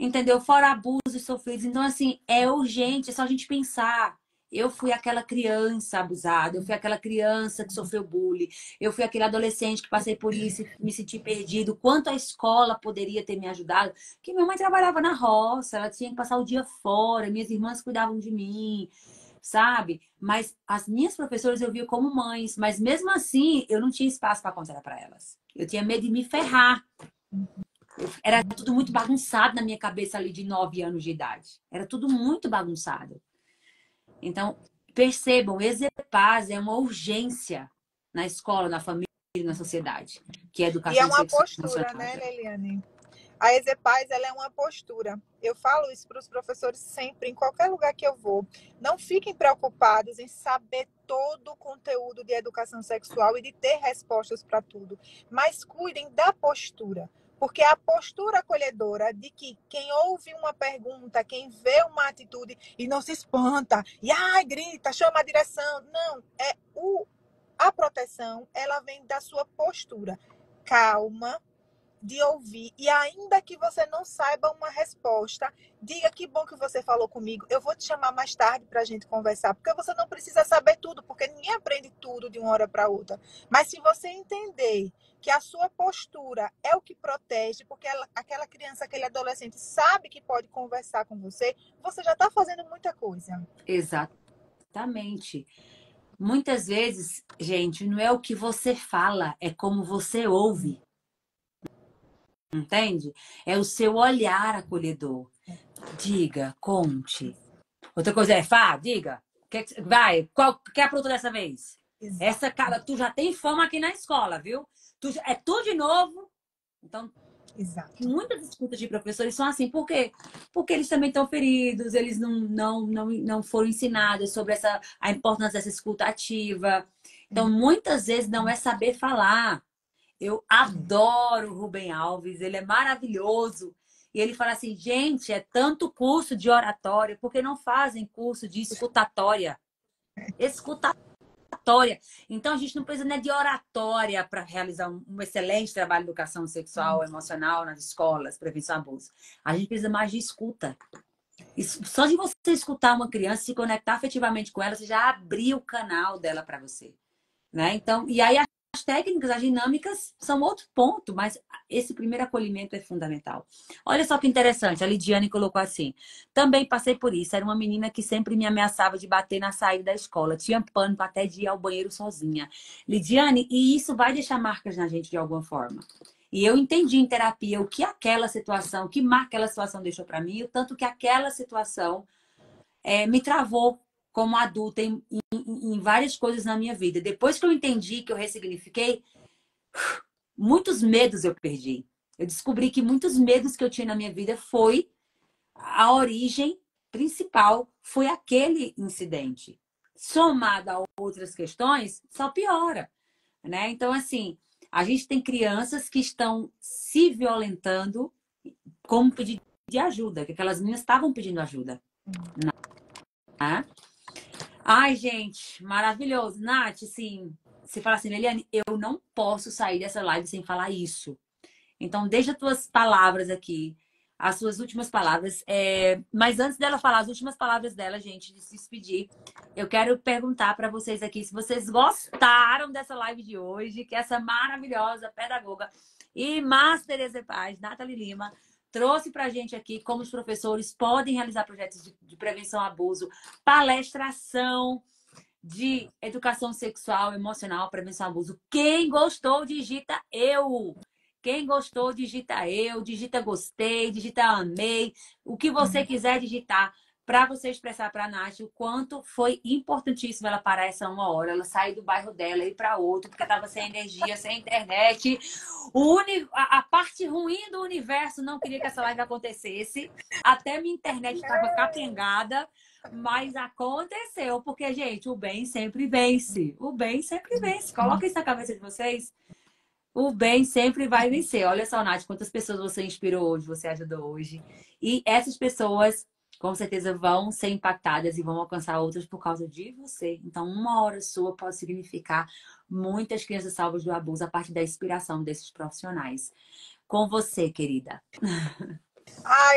Entendeu? Fora abusos sofridos. Então, assim, é urgente, é só a gente pensar. Eu fui aquela criança abusada, eu fui aquela criança que sofreu bullying, eu fui aquele adolescente que passei por isso e me senti perdido. Quanto a escola poderia ter me ajudado? Porque minha mãe trabalhava na roça, ela tinha que passar o dia fora, minhas irmãs cuidavam de mim, sabe? Mas as minhas professoras eu via como mães, mas mesmo assim eu não tinha espaço para contar para elas. Eu tinha medo de me ferrar. Era tudo muito bagunçado na minha cabeça ali de 9 anos de idade. Era tudo muito bagunçado. Então, percebam, Exepaz é uma urgência na escola, na família e na sociedade, que é a E é educação uma sexual e postura, emocional, né, gente. Leliane? A EZPAS, ela é uma postura. Eu falo isso para os professores sempre, em qualquer lugar que eu vou. Não fiquem preocupados em saber todo o conteúdo de educação sexual e de ter respostas para tudo, mas cuidem da postura. Porque a postura acolhedora de que quem ouve uma pergunta, quem vê uma atitude e não se espanta, e ai, grita, chama a direção. Não, a proteção, ela vem da sua postura. Calma, de ouvir, e ainda que você não saiba uma resposta, diga: que bom que você falou comigo, eu vou te chamar mais tarde para a gente conversar, porque você não precisa saber tudo, porque ninguém aprende tudo de uma hora para outra, mas se você entender que a sua postura é o que protege, porque aquela criança, aquele adolescente sabe que pode conversar com você, você já está fazendo muita coisa. Exatamente. Muitas vezes, gente, não é o que você fala, é como você ouve. Entende? É o seu olhar acolhedor. Diga, conte. Outra coisa é, diga. Vai, qual que é a pergunta dessa vez? Exato. Essa, cara, tu já tem fama aqui na escola, viu? É tudo de novo. Então, Exato. muitas escutas de professores são assim. Por quê? Porque eles também estão feridos, eles não foram ensinados sobre a importância dessa escuta ativa. Então, muitas vezes não é saber falar. Eu adoro o Rubem Alves, ele é maravilhoso. E ele fala assim, gente, é tanto curso de oratória, porque não fazem curso de escutatória? Escutatória. Então, a gente não precisa, né, de oratória para realizar um excelente trabalho de educação sexual, emocional nas escolas, prevenção ao abuso. A gente precisa mais de escuta. Só de você escutar uma criança, se conectar afetivamente com ela, você já abriu o canal dela para você. Né? Então, e aí as técnicas, as dinâmicas são outro ponto, mas esse primeiro acolhimento é fundamental. Olha só que interessante, a Lidiane colocou assim: também passei por isso, era uma menina que sempre me ameaçava de bater na saída da escola, tinha pânico até de ir ao banheiro sozinha. Lidiane, e isso vai deixar marcas na gente de alguma forma. E eu entendi em terapia o que aquela situação, o que aquela situação deixou para mim, o tanto que aquela situação me travou como adulta em várias coisas na minha vida. Depois que eu entendi, que eu ressignifiquei, muitos medos eu perdi. Eu descobri que muitos medos que eu tinha na minha vida foi a origem principal, foi aquele incidente. Somado a outras questões, só piora, né? Então, assim, a gente tem crianças que estão se violentando como pedido de ajuda, que aquelas meninas estavam pedindo ajuda. Né? Ai, gente, maravilhoso. Nath, assim, você fala assim, Eliane, eu não posso sair dessa live sem falar isso. Então, deixa as tuas palavras aqui, as suas últimas palavras. Mas antes dela falar as últimas palavras dela, gente, de se despedir, eu quero perguntar para vocês aqui se vocês gostaram dessa live de hoje, que essa maravilhosa pedagoga e Master EZPAS, Nathalie Lima, trouxe para a gente aqui como os professores podem realizar projetos de prevenção ao abuso, palestração de educação sexual, emocional, prevenção ao abuso. Quem gostou, digita eu. Quem gostou, digita eu, digita gostei, digita amei. O que você quiser digitar para você expressar para a Nath o quanto foi importantíssimo ela parar essa 1 hora, ela sair do bairro dela e ir para outro, porque estava sem energia, sem internet. A parte ruim do universo não queria que essa live acontecesse. Até minha internet estava capengada, mas aconteceu, porque, gente, o bem sempre vence. O bem sempre vence. Coloca isso na cabeça de vocês. O bem sempre vai vencer. Olha só, Nath, quantas pessoas você inspirou hoje, você ajudou hoje. E essas pessoas, com certeza, vão ser impactadas e vão alcançar outras por causa de você. Então, 1 hora sua pode significar muitas crianças salvas do abuso a partir da inspiração desses profissionais. Com você, querida.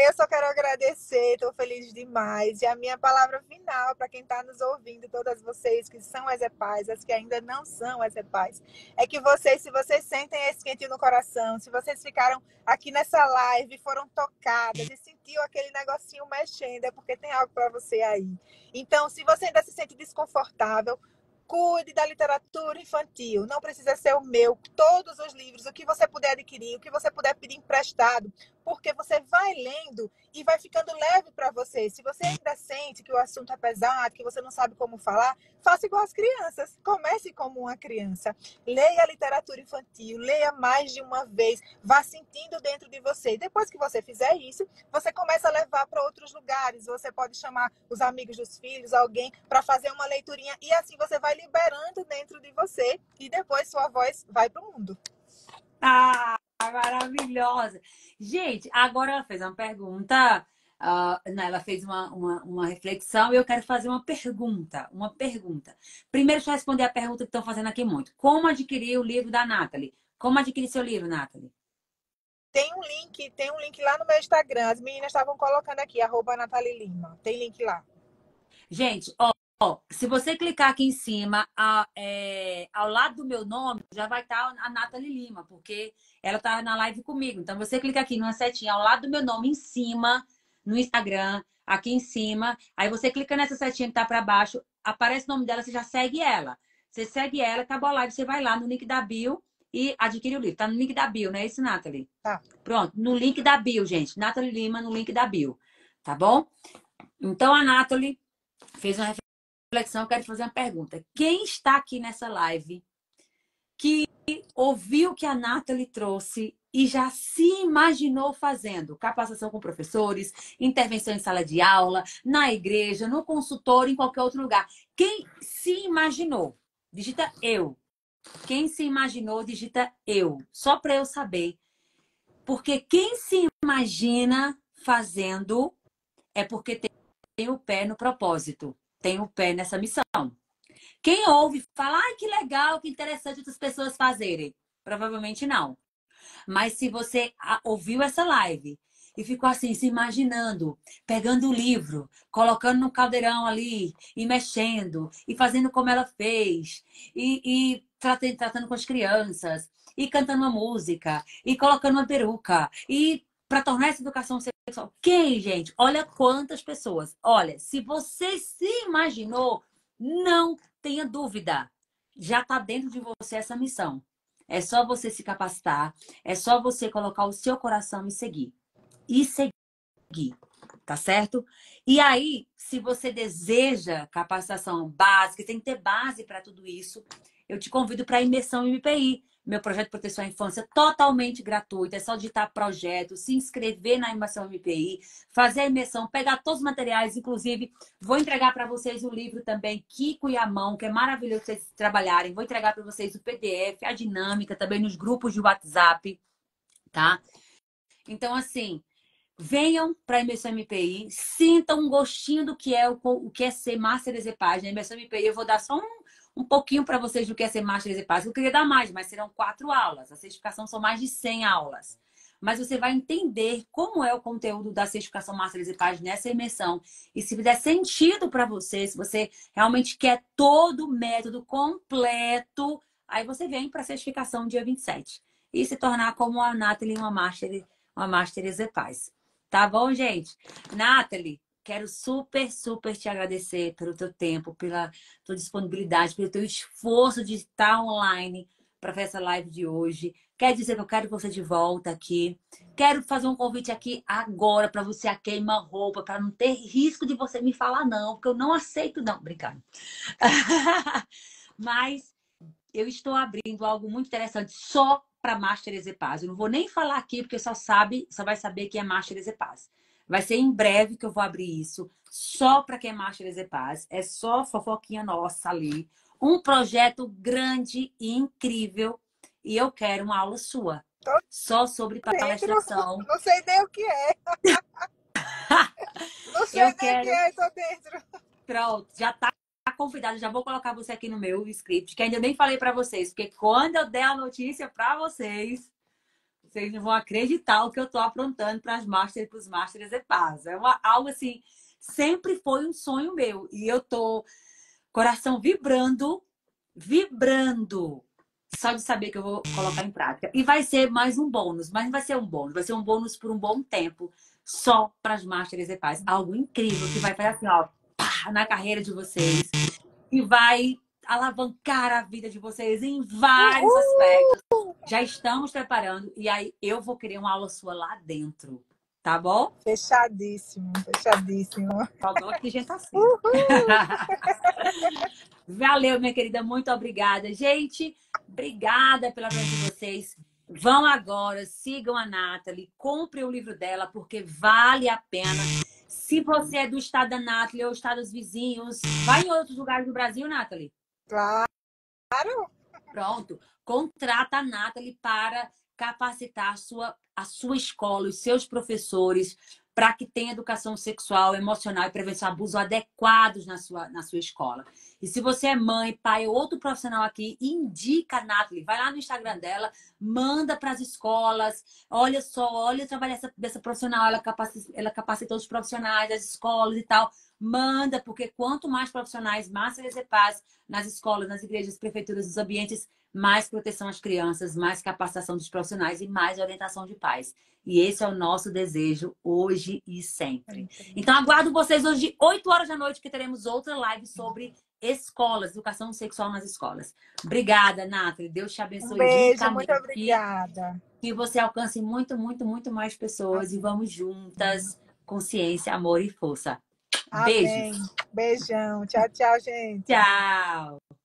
Eu só quero agradecer, estou feliz demais. E a minha palavra final para quem está nos ouvindo, todas vocês que são EZPAs, as que ainda não são EZPAs, é que vocês, se vocês sentem esse quentinho no coração, se vocês ficaram aqui nessa live, foram tocadas e sentiu aquele negocinho mexendo, é porque tem algo para você aí. Então, se você ainda se sente desconfortável, cuide da literatura infantil. Não precisa ser o meu, todos os livros, o que você puder adquirir, o que você puder pedir emprestado. porque você vai lendo e vai ficando leve para você. Se você ainda sente que o assunto é pesado, que você não sabe como falar, faça igual as crianças. Comece como uma criança. Leia a literatura infantil, leia mais de uma vez, vá sentindo dentro de você. E depois que você fizer isso, você começa a levar para outros lugares. Você pode chamar os amigos dos filhos, alguém, para fazer uma leiturinha. E assim você vai liberando dentro de você e depois sua voz vai para o mundo. Ah, maravilhosa! Gente, agora ela fez uma pergunta, ela fez uma reflexão e eu quero fazer uma pergunta. Uma pergunta. Primeiro, deixa eu responder a pergunta que estão fazendo aqui muito. Como adquirir o livro da Nathalie? Como adquirir seu livro, Nathalie? Tem um link lá no meu Instagram. As meninas estavam colocando aqui, @Nathalie Lima. Tem link lá. Gente, ó, se você clicar aqui em cima, ao lado do meu nome, já vai estar a Nathalie Lima, porque ela tá na live comigo. Então, você clica aqui numa setinha ao lado do meu nome, em cima, no Instagram, aqui em cima. Aí você clica nessa setinha que tá para baixo, aparece o nome dela, você já segue ela. Você segue ela, acabou a live, você vai lá no link da bio e adquire o livro. Tá no link da bio, não é isso, Nathalie? Tá. Pronto, no link da bio, gente. Nathalie Lima no link da bio. Tá bom? Então, a Nathalie fez uma reflexão, eu quero te fazer uma pergunta. Quem está aqui nessa live que ouviu o que a Nathalie trouxe e já se imaginou fazendo capacitação com professores, intervenção em sala de aula, na igreja, no consultório, em qualquer outro lugar? Quem se imaginou? Digita eu. Quem se imaginou, digita eu. Só para eu saber. Porque quem se imagina fazendo é porque tem o pé no propósito, tem o pé nessa missão. Quem ouve fala, ai, que legal, que interessante outras pessoas fazerem. Provavelmente não. Mas se você ouviu essa live e ficou assim, se imaginando, pegando o livro, colocando no caldeirão ali, e mexendo, e fazendo como ela fez, e tratando com as crianças, e cantando uma música, e colocando uma peruca, e para tornar essa educação sexual. Quem, gente? Olha quantas pessoas. Olha, se você se imaginou, não tenha dúvida. Já está dentro de você essa missão. É só você se capacitar, é só você colocar o seu coração e seguir. E seguir, tá certo? E aí, se você deseja capacitação básica, tem que ter base para tudo isso, eu te convido para a imersão MPI, meu projeto de proteção à infância, totalmente gratuito. É só digitar projeto, se inscrever na imersão MPI, fazer a imersão, pegar todos os materiais, inclusive vou entregar para vocês o livro também, Kiko e a Mão, que é maravilhoso vocês trabalharem. Vou entregar para vocês o PDF, a dinâmica também nos grupos de WhatsApp, tá? Então, assim, venham para a imersão MPI, sintam um gostinho do que é o que é ser Master Exepage. Na imersão MPI eu vou dar só um pouquinho para vocês do que é ser Master Exepage. Eu queria dar mais, mas serão 4 aulas. A certificação são mais de 100 aulas. Mas você vai entender como é o conteúdo da certificação Master Exepage nessa imersão. E se fizer sentido para você, se você realmente quer todo o método completo, aí você vem para a certificação dia 27. E se tornar como a Nathalie, uma Master Exepage. Tá bom, gente? Nathalie, quero super, super te agradecer pelo teu tempo, pela tua disponibilidade, pelo teu esforço de estar online para fazer essa live de hoje. Quer dizer que eu quero você de volta aqui. Quero fazer um convite aqui agora para você a queima-roupa, para não ter risco de você me falar não, porque eu não aceito não. Brincando. Mas eu estou abrindo algo muito interessante só para Master Exepaz. Eu não vou nem falar aqui, porque só vai saber que é Master Exepaz. Vai ser em breve que eu vou abrir isso, só para quem é Master Exepaz. É só fofoquinha nossa ali. Um projeto grande e incrível. E eu quero uma aula sua. Tô Só sobre dentro, palestração. não sei nem o que é. Não sei Eu nem o que quero. é, tô dentro. Pronto, já tá convidado. Já vou colocar você aqui no meu script, que ainda nem falei para vocês, porque quando eu der a notícia para vocês, vocês não vão acreditar o que eu tô aprontando para os Masters EPAs. É algo assim, sempre foi um sonho meu. E eu tô coração vibrando, vibrando, só de saber que eu vou colocar em prática. E vai ser mais um bônus, mas não vai ser um bônus, vai ser um bônus por um bom tempo, só para as Masters EPAs. Algo incrível que vai fazer assim, ó, pá, na carreira de vocês. E vai alavancar a vida de vocês em vários aspectos. Já estamos preparando e aí eu vou querer uma aula sua lá dentro, tá bom? Fechadíssimo, fechadíssimo. Falou que a gente tá assim. Valeu, minha querida, muito obrigada. Gente, obrigada pela presença de vocês. Vão agora, sigam a Nathalie, comprem o livro dela, porque vale a pena. Se você é do estado da Nathalie ou estados vizinhos, vai em outros lugares do Brasil, Nathalie? Claro. Pronto. Contrata a Nathalie para capacitar a sua escola, os seus professores, para que tenha educação sexual, emocional e prevenção de abuso adequados na sua escola. E se você é mãe, pai ou outro profissional aqui, indica a Nathalie. Vai lá no Instagram dela, manda para as escolas. Olha só, olha o trabalho dessa profissional. Ela capacita os profissionais, as escolas e tal. Manda, porque quanto mais profissionais, mais CDCPAS nas escolas, nas igrejas, prefeituras, nos ambientes, mais proteção às crianças, mais capacitação dos profissionais e mais orientação de pais. E esse é o nosso desejo hoje e sempre. Então, aguardo vocês hoje, 8 horas da noite, que teremos outra live sobre escolas, educação sexual nas escolas. Obrigada, Nathalie. Deus te abençoe Beijo, muito ricamente. obrigada. Que você alcance muito, muito, muito mais pessoas. E vamos juntas, consciência, amor e força. Amém. Beijos. Beijão. Tchau, tchau, gente. Tchau.